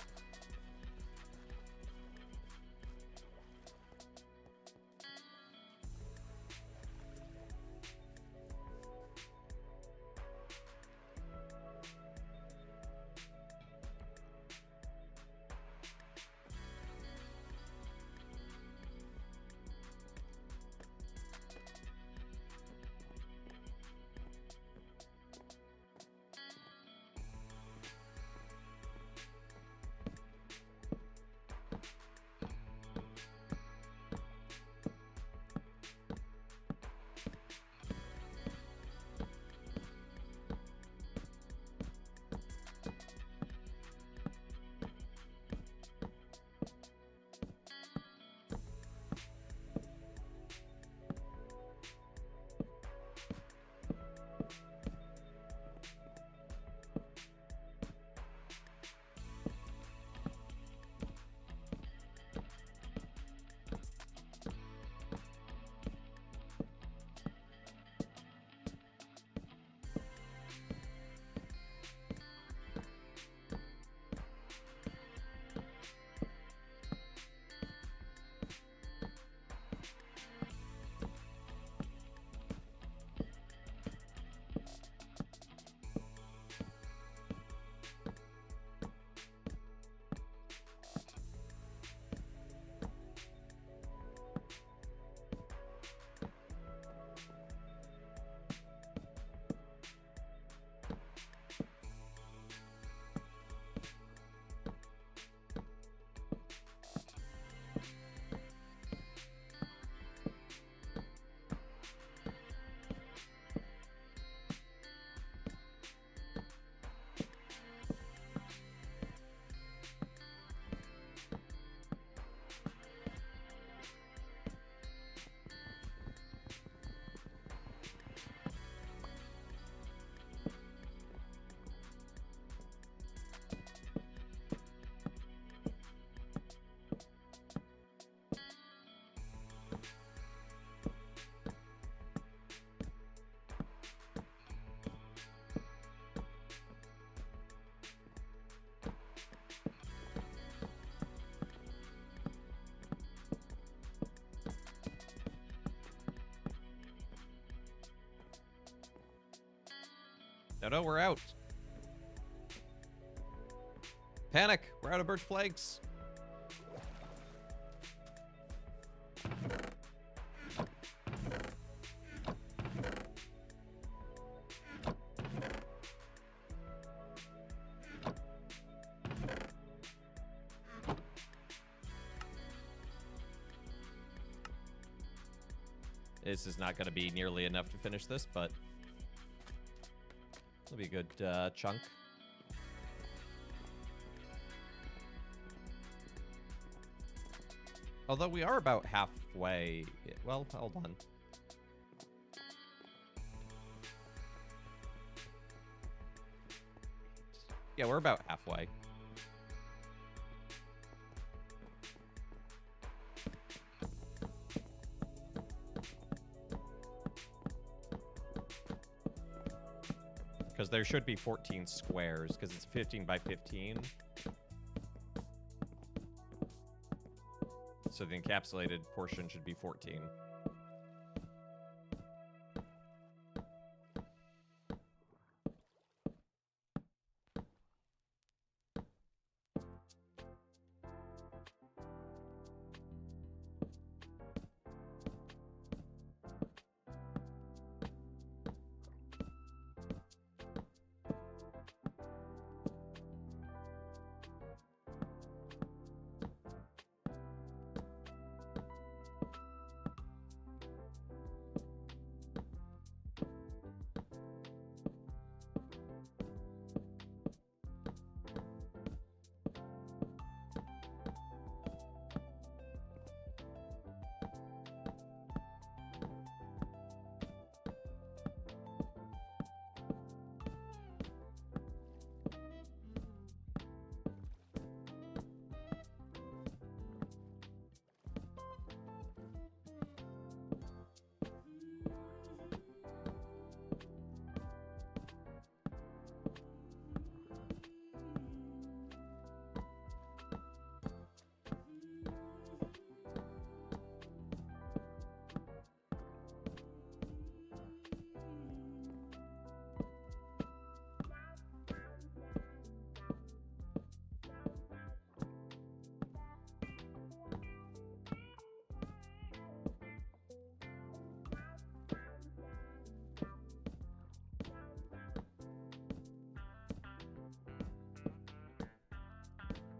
No, we're out. Panic! We're out of birch planks. This is not going to be nearly enough to finish this, but it'll be a good chunk. Although we are about halfway. Well, hold on. Yeah, we're about halfway. Because there should be 14 squares, because it's 15 by 15. So the encapsulated portion should be 14.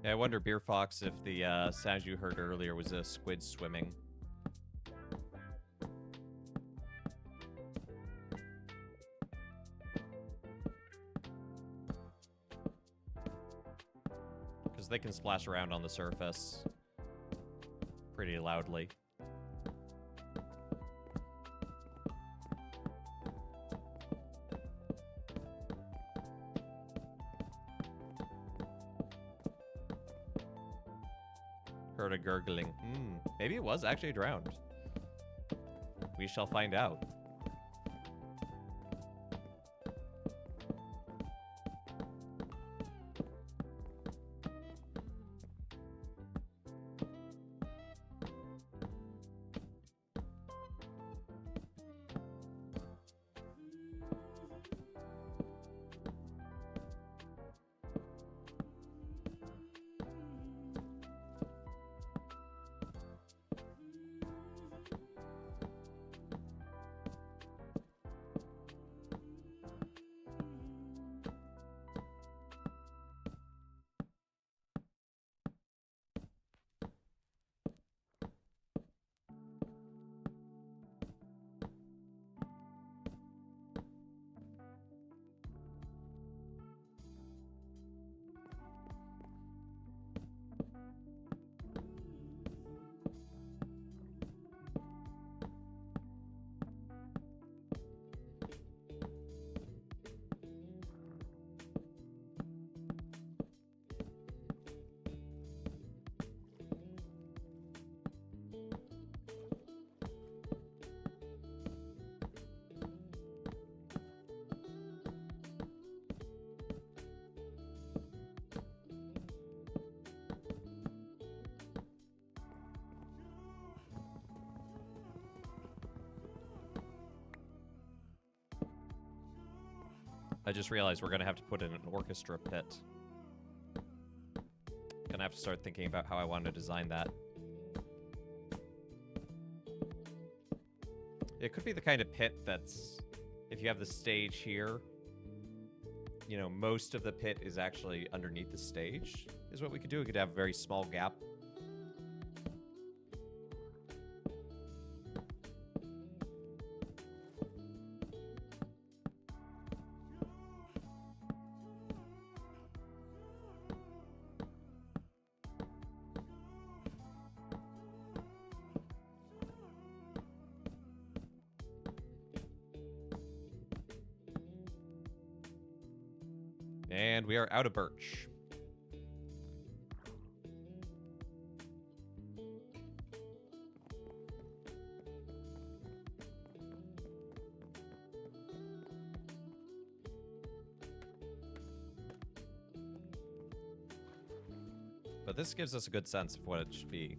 Yeah, I wonder, Beer Fox, if the sound you heard earlier was a squid swimming. Because they can splash around on the surface pretty loudly. Heard a gurgling. Maybe it was actually drowned. We shall find out. I just realized we're gonna have to put in an orchestra pit. Gonna have to start thinking about how I want to design that. It could be the kind of pit that's, if you have the stage here, you know, most of the pit is actually underneath the stage, is what we could do. We could have a very small gap. And we are out of birch. But this gives us a good sense of what it should be.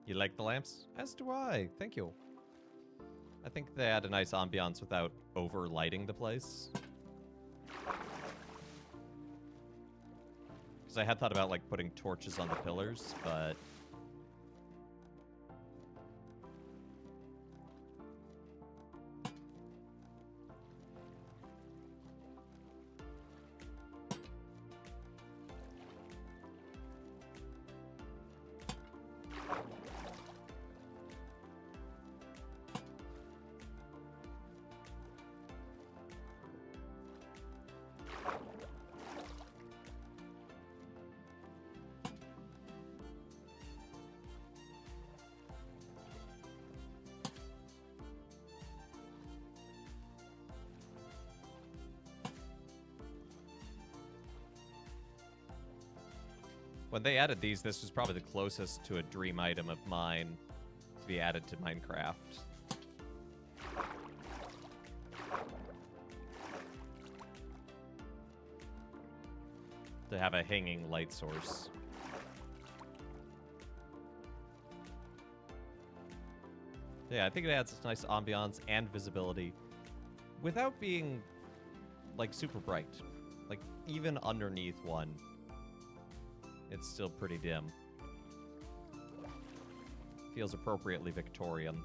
You like the lamps? As do I. Thank you. I think they add a nice ambiance without over lighting the place. Because I had thought about like putting torches on the pillars, but when they added these, this was probably the closest to a dream item of mine to be added to Minecraft. To have a hanging light source. Yeah, I think it adds a nice ambiance and visibility without being, like, super bright. Like, even underneath one, it's still pretty dim. Feels appropriately Victorian.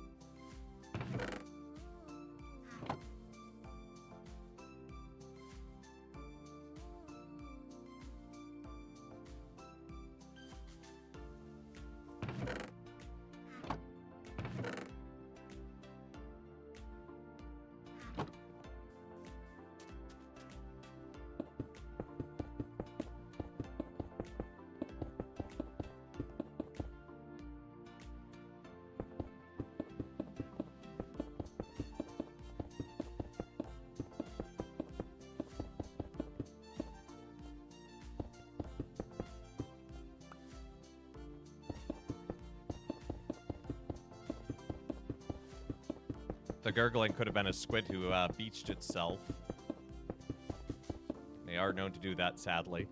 The gurgling could have been a squid who beached itself. They are known to do that, sadly.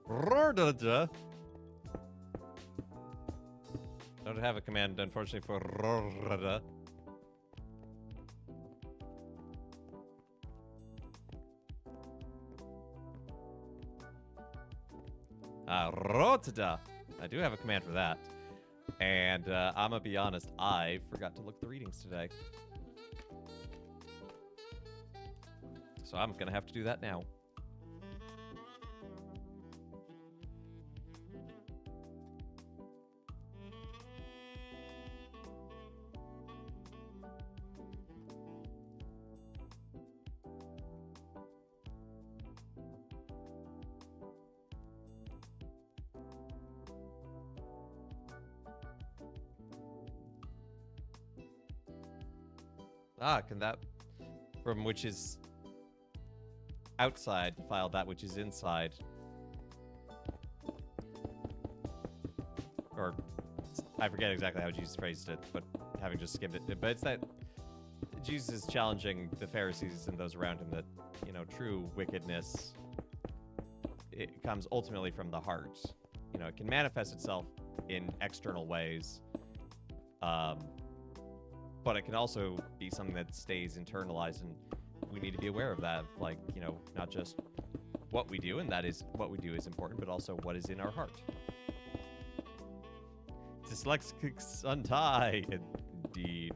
Don't have a command, unfortunately, for Rorda. Rotada. I do have a command for that. And I'm gonna be honest, I forgot to look at the readings today. So I'm gonna have to do that now. Ah, can that, from which is outside, file that which is inside. Or, I forget exactly how Jesus phrased it, but having just skimmed it. But it's that Jesus is challenging the Pharisees and those around him that, you know, true wickedness, it comes ultimately from the heart. You know, it can manifest itself in external ways. But it can also be something that stays internalized, and we need to be aware of that. Like, you know, not just what we do, and that is what we do is important, but also what is in our heart. Dyslexics untie, indeed.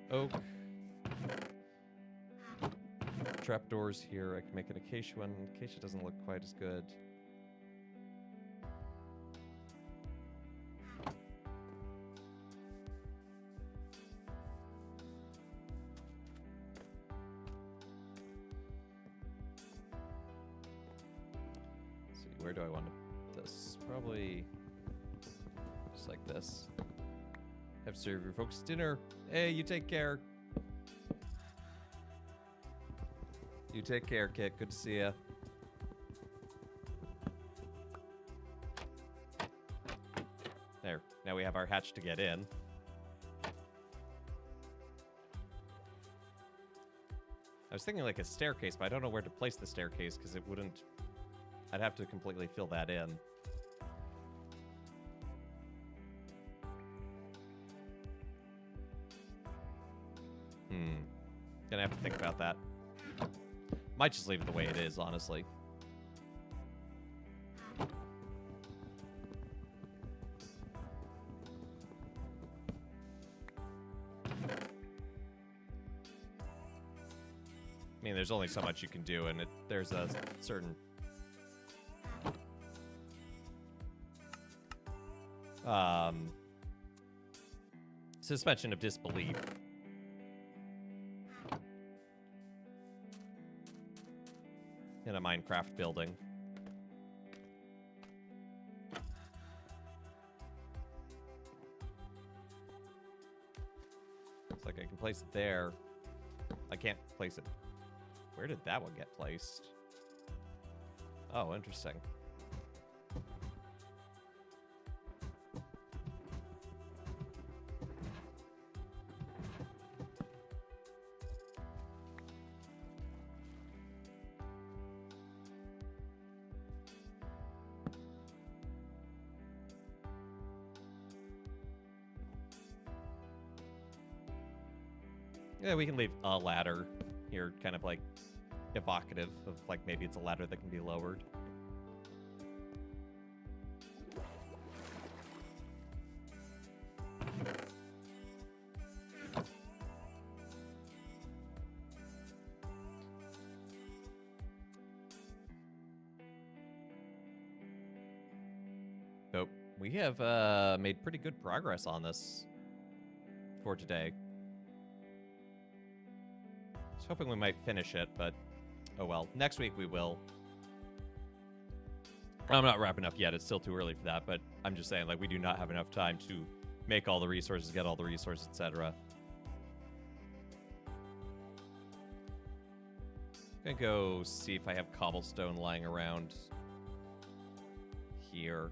Oak. Trapdoors here. I can make an acacia one. Acacia doesn't look quite as good. Let's see, where do I want to put this? Probably just like this. Have to serve your folks dinner. Hey, you take care. You take care, Kit. Good to see ya. There. Now we have our hatch to get in. I was thinking like a staircase, but I don't know where to place the staircase because it wouldn't... I'd have to completely fill that in. Gonna have to think about that. Might just leave it the way it is, honestly. I mean, there's only so much you can do, and there's a certain... suspension of disbelief. In a Minecraft building. Looks like I can place it there. I can't place it. Where did that one get placed? Oh, interesting. Yeah, we can leave a ladder here, kind of like evocative of like maybe it's a ladder that can be lowered. So we have made pretty good progress on this for today. Hoping we might finish it, but oh well. Next week we will. I'm not wrapping up yet. It's still too early for that, but I'm just saying, like, we do not have enough time to make all the resources, get all the resources, etc. Gonna go see if I have cobblestone lying around here.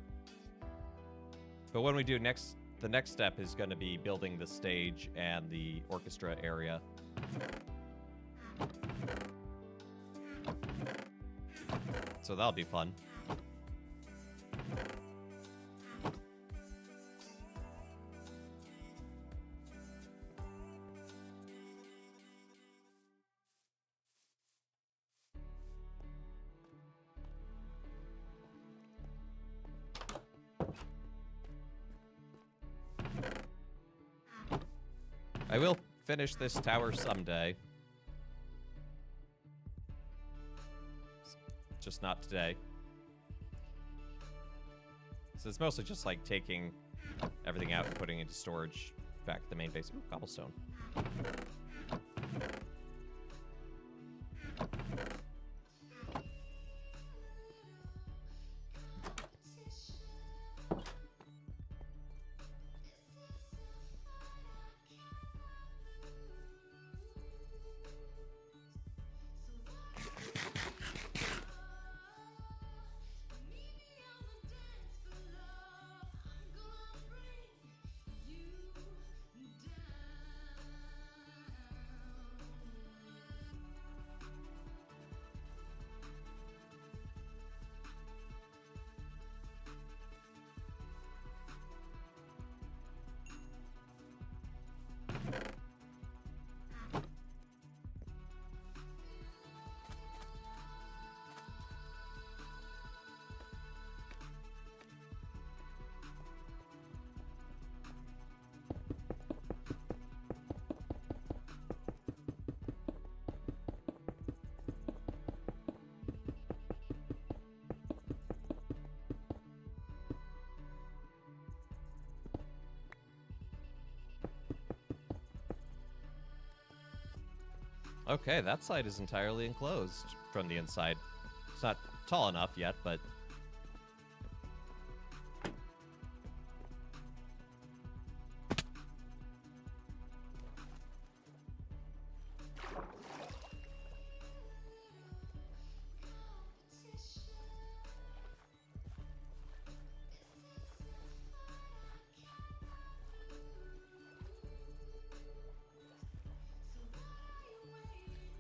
But when we do the next step is going to be building the stage and the orchestra area. So that'll be fun. I will finish this tower someday. Just not today. So it's mostly just like taking everything out and putting it into storage back at the main base. Ooh, cobblestone. Okay, that side is entirely enclosed from the inside. It's not tall enough yet, but...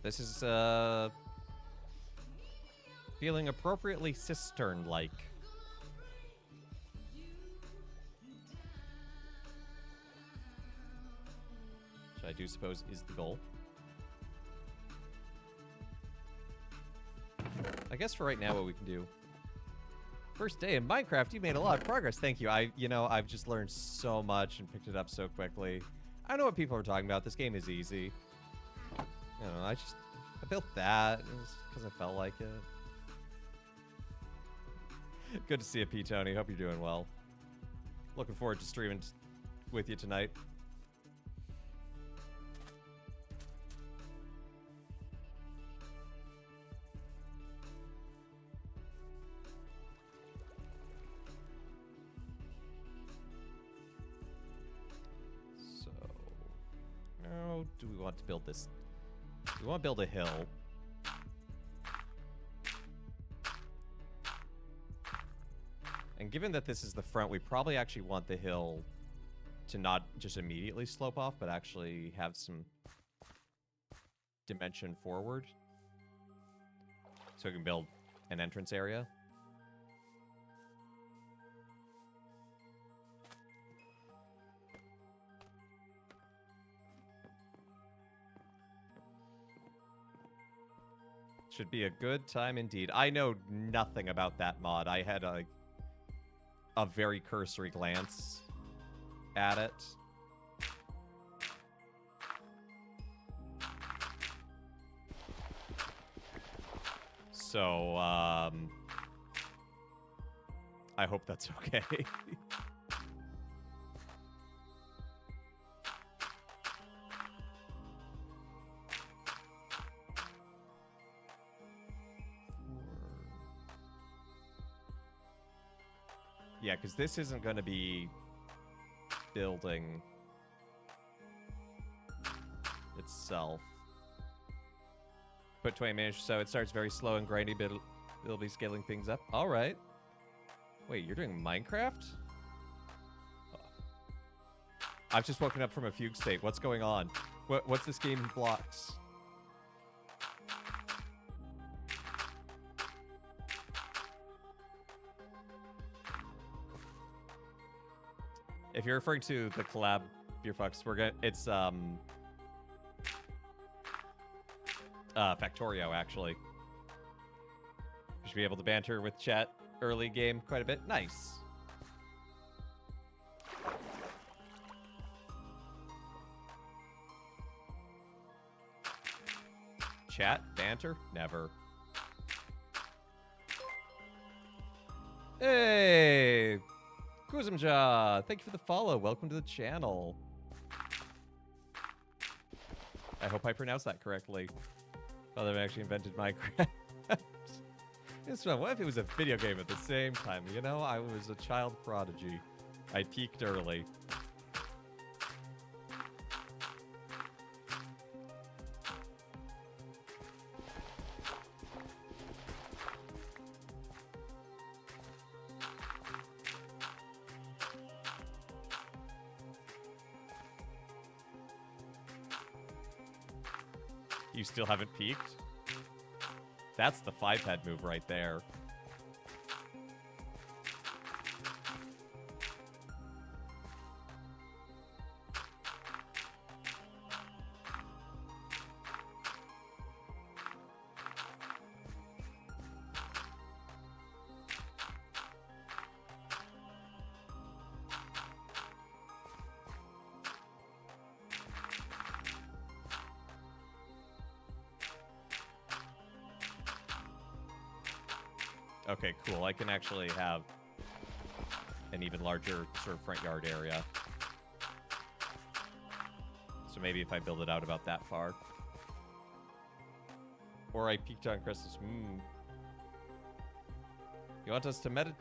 This is, feeling appropriately cistern-like. Which I do suppose is the goal. I guess for right now what we can do... First day in Minecraft, you made a lot of progress. Thank you. I've just learned so much and picked it up so quickly. I know what people are talking about. This game is easy. You know, I built that because I felt like it. Good to see you, P. Tony. Hope you're doing well. Looking forward to streaming with you tonight. So, how do we want to build this? We want to build a hill. And given that this is the front, we probably actually want the hill to not just immediately slope off, but actually have some dimension forward. So we can build an entrance area. Should be a good time indeed. I know nothing about that mod. I had a very cursory glance at it. So, I hope that's okay. Yeah, because this isn't going to be building itself. put 20 minutes or so. It starts very slow and grindy, but it'll be scaling things up. All right. Wait, you're doing Minecraft? I've just woken up from a fugue state. What's going on? What's this game blocks? If you're referring to the collab, Beerfox, it's Factorio, actually. You should be able to banter with chat early game quite a bit. Nice. Chat? Banter? Never. Hey! Kuzumja! Thank you for the follow. Welcome to the channel. I hope I pronounced that correctly. Well, they've actually invented Minecraft. It's fun. What if it was a video game at the same time? You know, I was a child prodigy. I peaked early. You still haven't peaked? That's the 5-head move right there. Okay, cool. I can actually have an even larger sort of front yard area. So maybe if I build it out about that far. Or I peaked on Christmas. You want us to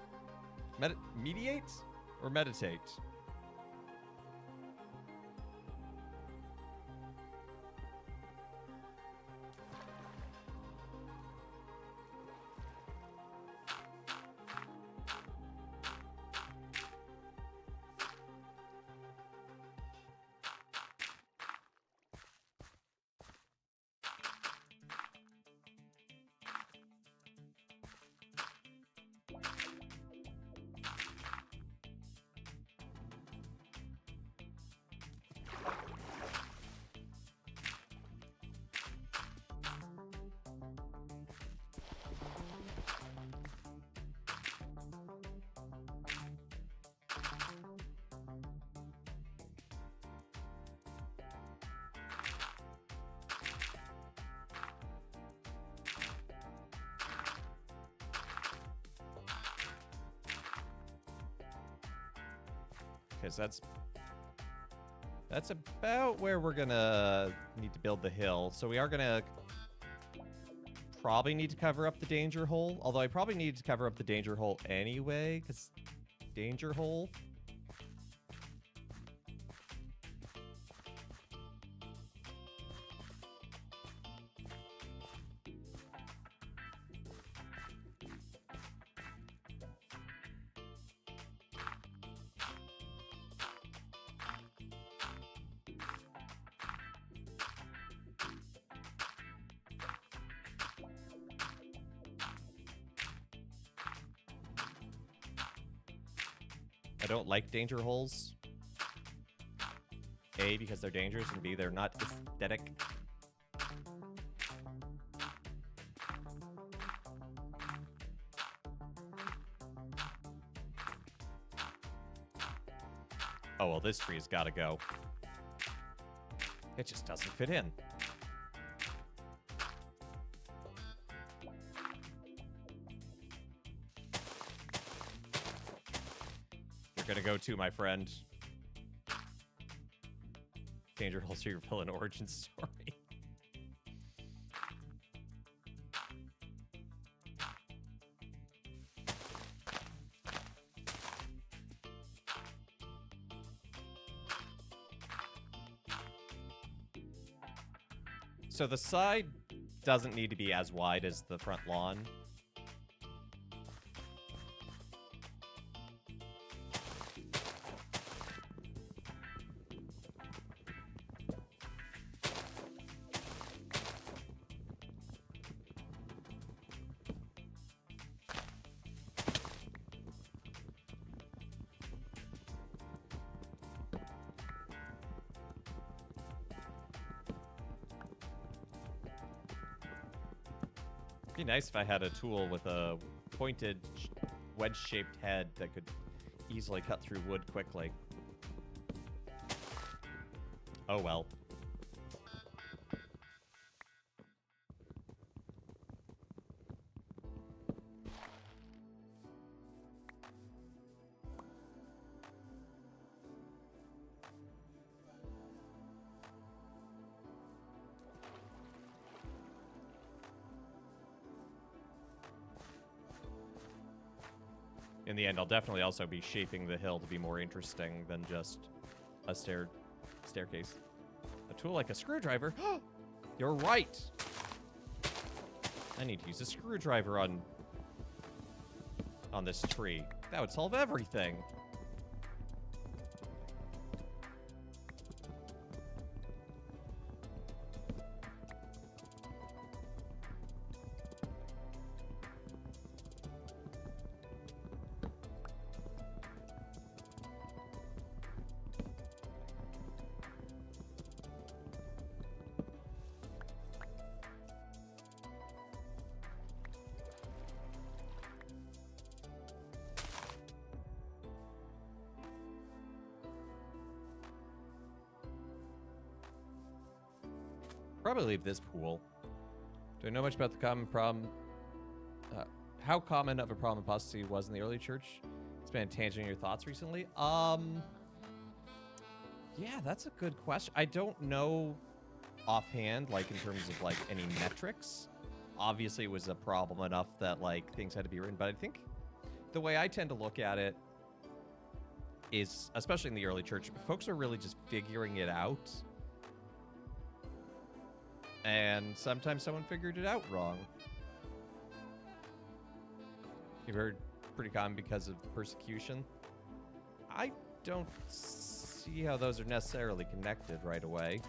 mediate or meditate? Because that's about where we're gonna need to build the hill. So we are gonna probably need to cover up the danger hole. Although I probably need to cover up the danger hole anyway, because danger hole. I don't like danger holes. A, because they're dangerous, and B, they're not aesthetic. Oh, well, this tree's gotta go. It just doesn't fit in. You're gonna go too, my friend. Danger holes to your villain origin story. So the side doesn't need to be as wide as the front lawn. It'd be nice if I had a tool with a pointed wedge-shaped head that could easily cut through wood quickly. Oh well. In the end, I'll definitely also be shaping the hill to be more interesting than just a staircase. A tool like a screwdriver? You're right! I need to use a screwdriver on this tree. That would solve everything. Probably leave this pool. Do I know much about the common problem? How common of a problem apostasy was in the early church? It's been a tangent in your thoughts recently. Yeah, that's a good question. I don't know offhand, like in terms of like any metrics. Obviously, it was a problem enough that like things had to be written. But I think the way I tend to look at it is, especially in the early church, folks are really just figuring it out. And sometimes someone figured it out wrong. You've heard pretty common because of the persecution. I don't see how those are necessarily connected right away.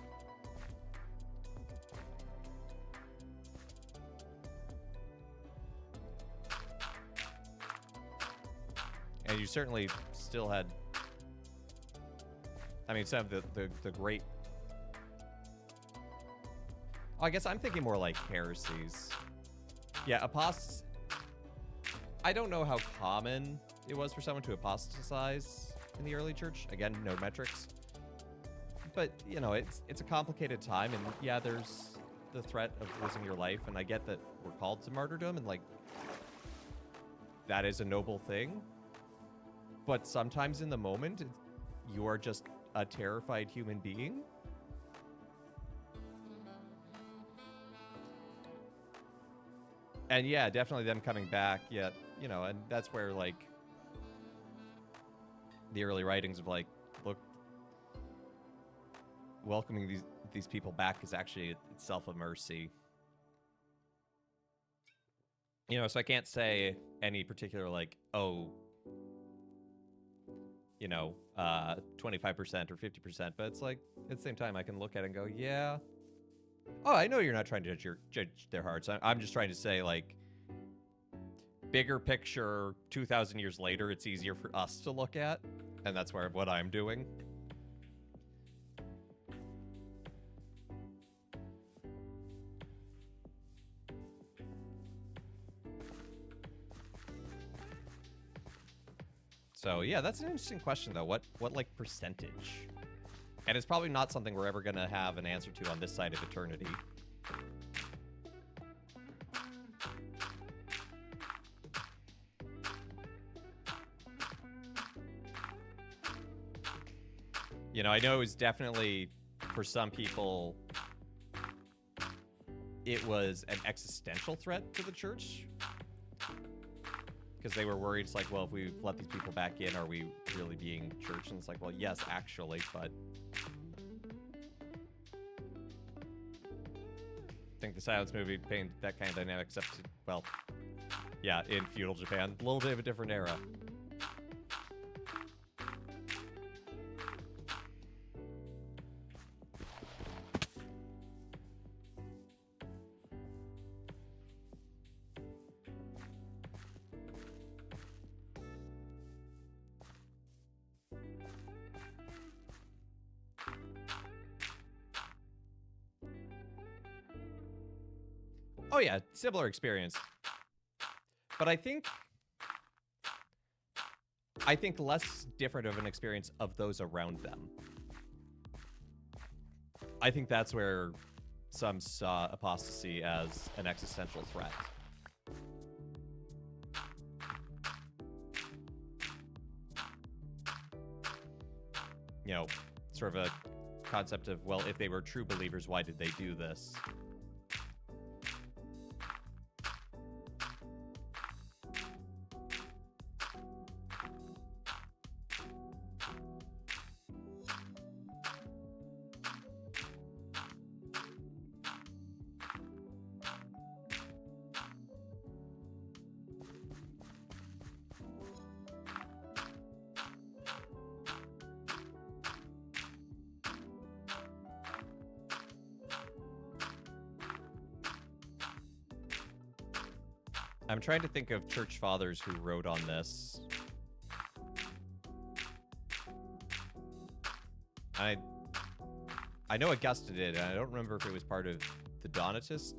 And you certainly still had, I mean, some of the great, I guess I'm thinking more like heresies. Yeah, I don't know how common it was for someone to apostatize in the early church. Again, no metrics. But, you know, it's a complicated time, and yeah, there's the threat of losing your life, and I get that we're called to martyrdom, and like, that is a noble thing. But sometimes in the moment, you are just a terrified human being. And yeah, definitely them coming back, yeah, you know, and that's where, like, the early writings of, like, look, welcoming these people back is actually itself a mercy. You know, so I can't say any particular, like, oh, you know, 25% or 50%, but it's like, at the same time, I can look at it and go, yeah. Oh, I know you're not trying to judge their hearts. I'm just trying to say, like, bigger picture, 2,000 years later, it's easier for us to look at, and that's what I'm doing. So yeah, that's an interesting question though. What like percentage? And it's probably not something we're ever gonna have an answer to on this side of eternity. You know, I know it was definitely, for some people, it was an existential threat to the church. Because they were worried, it's like, well, if we let these people back in, are we really being church? And it's like, well, yes, actually, but... think the Silence movie painted that kind of dynamic, except, well, yeah, in feudal Japan. A little bit of a different era. Oh yeah, similar experience. But I think less different of an experience of those around them. I think that's where some saw apostasy as an existential threat. You know, sort of a concept of, well, if they were true believers, why did they do this? I'm trying to think of church fathers who wrote on this. I know Augusta did, and I don't remember if it was part of the Donatist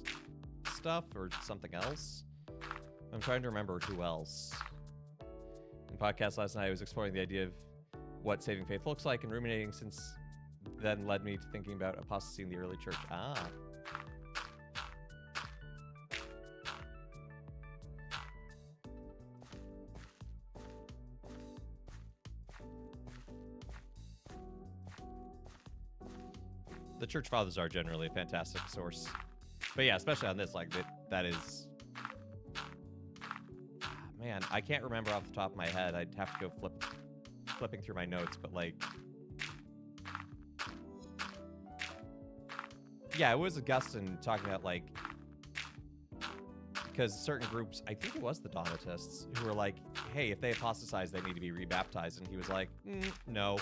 stuff or something else. I'm trying to remember who else. In podcast last night, I was exploring the idea of what saving faith looks like, and ruminating since then led me to thinking about apostasy in the early church. Ah. The church fathers are generally a fantastic source. But yeah, especially on this, like, that is... Man, I can't remember off the top of my head. I'd have to go flipping through my notes, but, like... Yeah, it was Augustine talking about, like... Because certain groups, I think it was the Donatists, who were like, hey, if they apostatize, they need to be rebaptized. And he was like, no.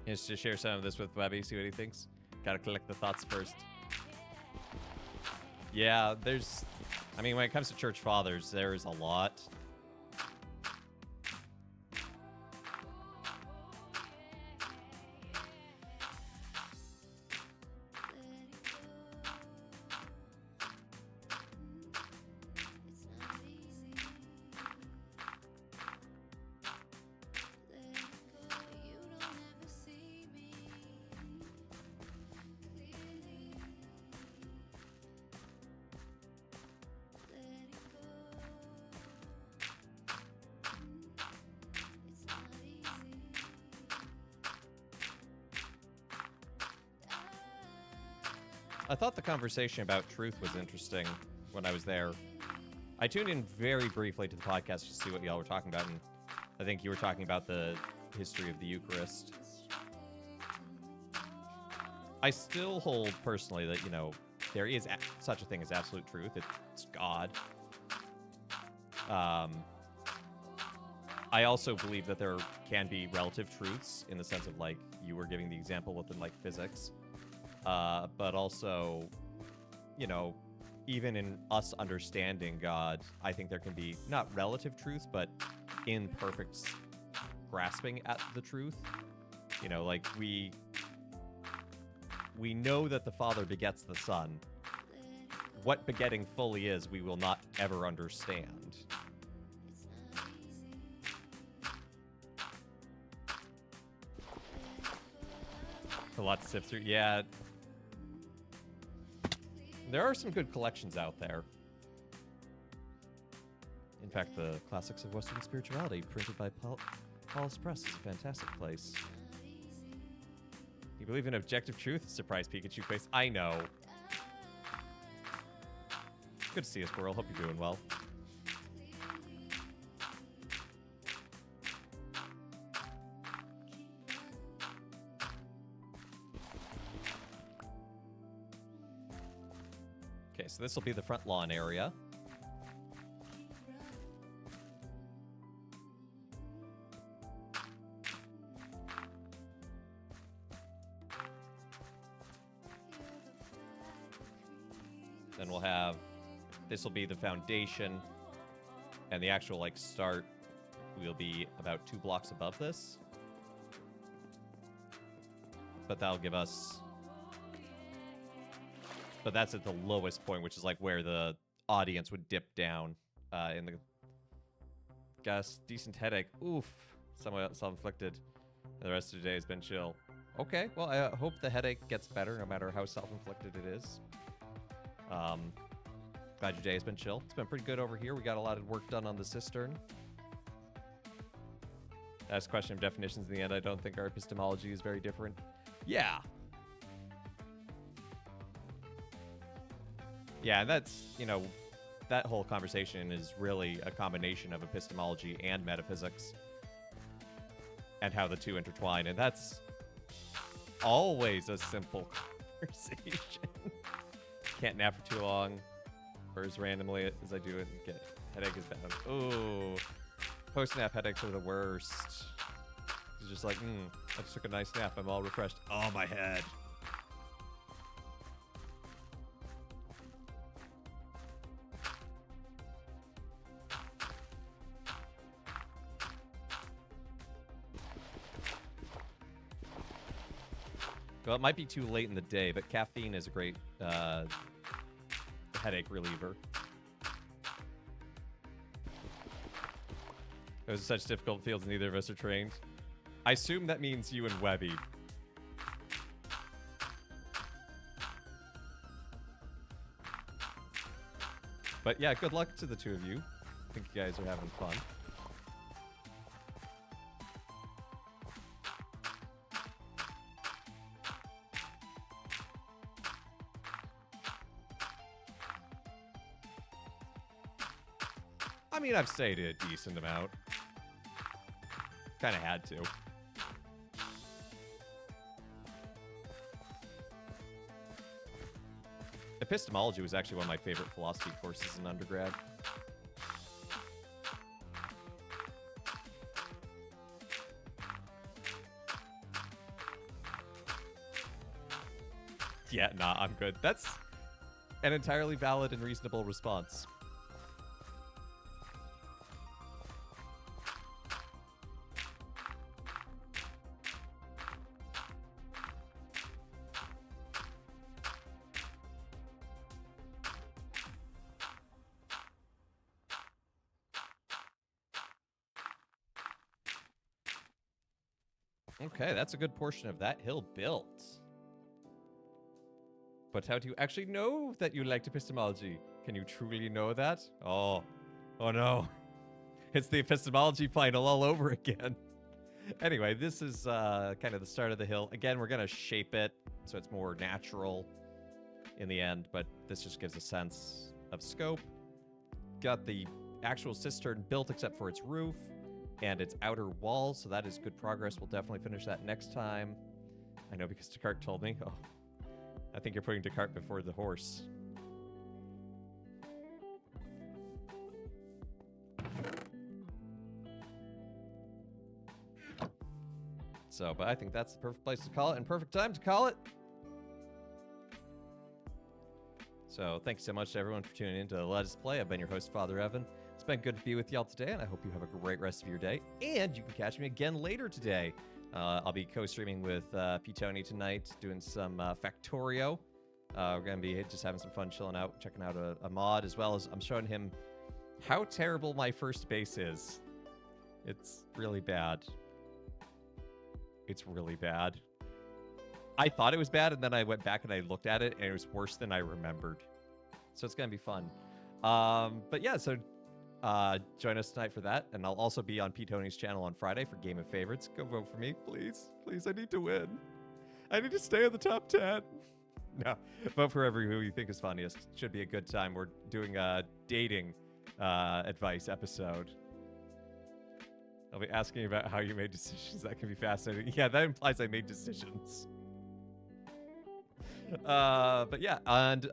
Just to share some of this with Webby, see what he thinks. Gotta collect the thoughts first. Yeah, there's... I mean, when it comes to church fathers, there's a lot. I thought the conversation about truth was interesting when I was there. I tuned in very briefly to the podcast to see what y'all were talking about, and I think you were talking about the history of the Eucharist. I still hold personally that, you know, there is such a thing as absolute truth. It's God. I also believe that there can be relative truths in the sense of, like, you were giving the example within, like, physics. But also, you know, even in us understanding God, I think there can be not relative truths, but imperfect grasping at the truth. You know, like we know that the Father begets the Son. What begetting fully is, we will not ever understand. A lot to sift through. Yeah. There are some good collections out there. In fact, the Classics of Western Spirituality, printed by Paul's Press, is a fantastic place. You believe in objective truth? Surprise Pikachu face. I know. Good to see you, Squirrel. Hope you're doing well. Okay, so this will be the front lawn area. Then we'll have, this will be the foundation, and the actual like start will be about 2 blocks above this. But that'll give us, but that's at the lowest point, which is like where the audience would dip down in the, guess, decent headache. Oof, somewhat self-inflicted. The rest of the day has been chill. Okay, well, I hope the headache gets better no matter how self-inflicted it is. Glad your day has been chill. It's been pretty good over here. We got a lot of work done on the cistern. That's a question of definitions in the end. I don't think our epistemology is very different. Yeah. Yeah, and that's, you know, that whole conversation is really a combination of epistemology and metaphysics and how the two intertwine. And that's always a simple conversation. Can't nap for too long, or as randomly as I do it and get headache is bad. Oh, post-nap headaches are the worst. It's just like, I just took a nice nap. I'm all refreshed. Oh, my head. Well, it might be too late in the day, but caffeine is a great headache reliever. Those are such difficult fields, neither of us are trained. I assume that means you and Webby. But yeah, good luck to the two of you. I think you guys are having fun. I mean, I've stayed a decent amount. Kind of had to. Epistemology was actually one of my favorite philosophy courses in undergrad. Yeah, nah, I'm good. That's an entirely valid and reasonable response. Okay, that's a good portion of that hill built. But how do you actually know that you liked epistemology? Can you truly know that? Oh no. It's the epistemology final all over again. Anyway, this is kind of the start of the hill. Again, we're going to shape it so it's more natural in the end, but this just gives a sense of scope. Got the actual cistern built except for its roof and its outer wall, so that is good progress. We'll definitely finish that next time. I know because Descartes told me. Oh, I think you're putting Descartes before the horse. So, but I think that's the perfect place to call it and perfect time to call it. So thanks so much to everyone for tuning in to Let Us Play. I've been your host, Father Evan. It's been good to be with y'all today, and I hope you have a great rest of your day. And you can catch me again later today. I'll be co-streaming with P-Tony tonight, doing some Factorio. We're going to be just having some fun, chilling out, checking out a mod, as well as I'm showing him how terrible my first base is. It's really bad. It's really bad. I thought it was bad, and then I went back and I looked at it, and it was worse than I remembered. So it's gonna be fun. But yeah, so join us tonight for that, and I'll also be on P. Tony's channel on Friday for Game of Favorites. Go vote for me, please. Please, I need to win. I need to stay in the top 10. No, vote for who you think is funniest. Should be a good time. We're doing a dating advice episode. I'll be asking about how you made decisions. That can be fascinating. Yeah, that implies I made decisions. But yeah, and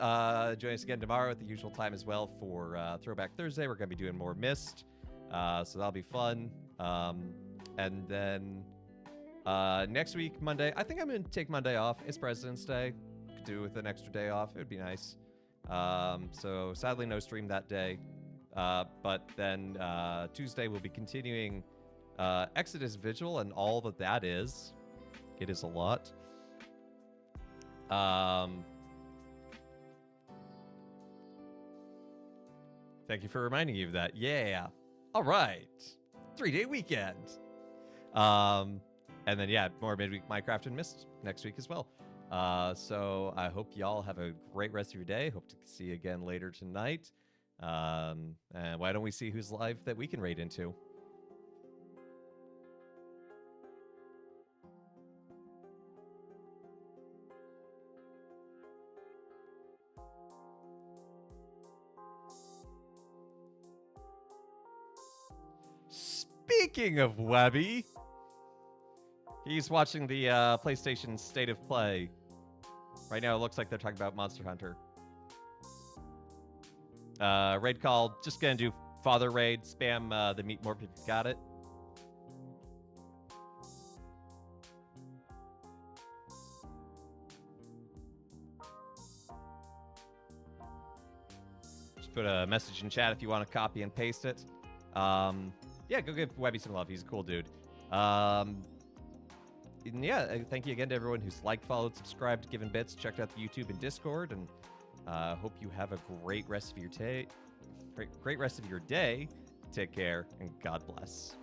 join us again tomorrow at the usual time as well for Throwback Thursday. We're going to be doing more Myst, so that'll be fun. And then next week, Monday, I think I'm going to take Monday off. It's President's Day. Could do with an extra day off. It would be nice. So sadly, no stream that day. But then Tuesday, we'll be continuing Exodus Vigil and all that is. It is a lot. Thank you for reminding you of that. Yeah. All right. 3-day weekend. And then, yeah, more midweek Minecraft and Myst next week as well. So I hope y'all have a great rest of your day. Hope to see you again later tonight. And why don't we see who's live that we can raid into? Speaking of Webby, he's watching the PlayStation State of Play. Right now, it looks like they're talking about Monster Hunter. Raid call. Just gonna do Father Raid. Spam the Meat Morp if you got it. Just put a message in chat if you want to copy and paste it. Yeah, go give Webby some love. He's a cool dude. And yeah, thank you again to everyone who's liked, followed, subscribed, given bits, checked out the YouTube and Discord, and hope you have a great rest of your day. Great rest of your day. Take care, and God bless.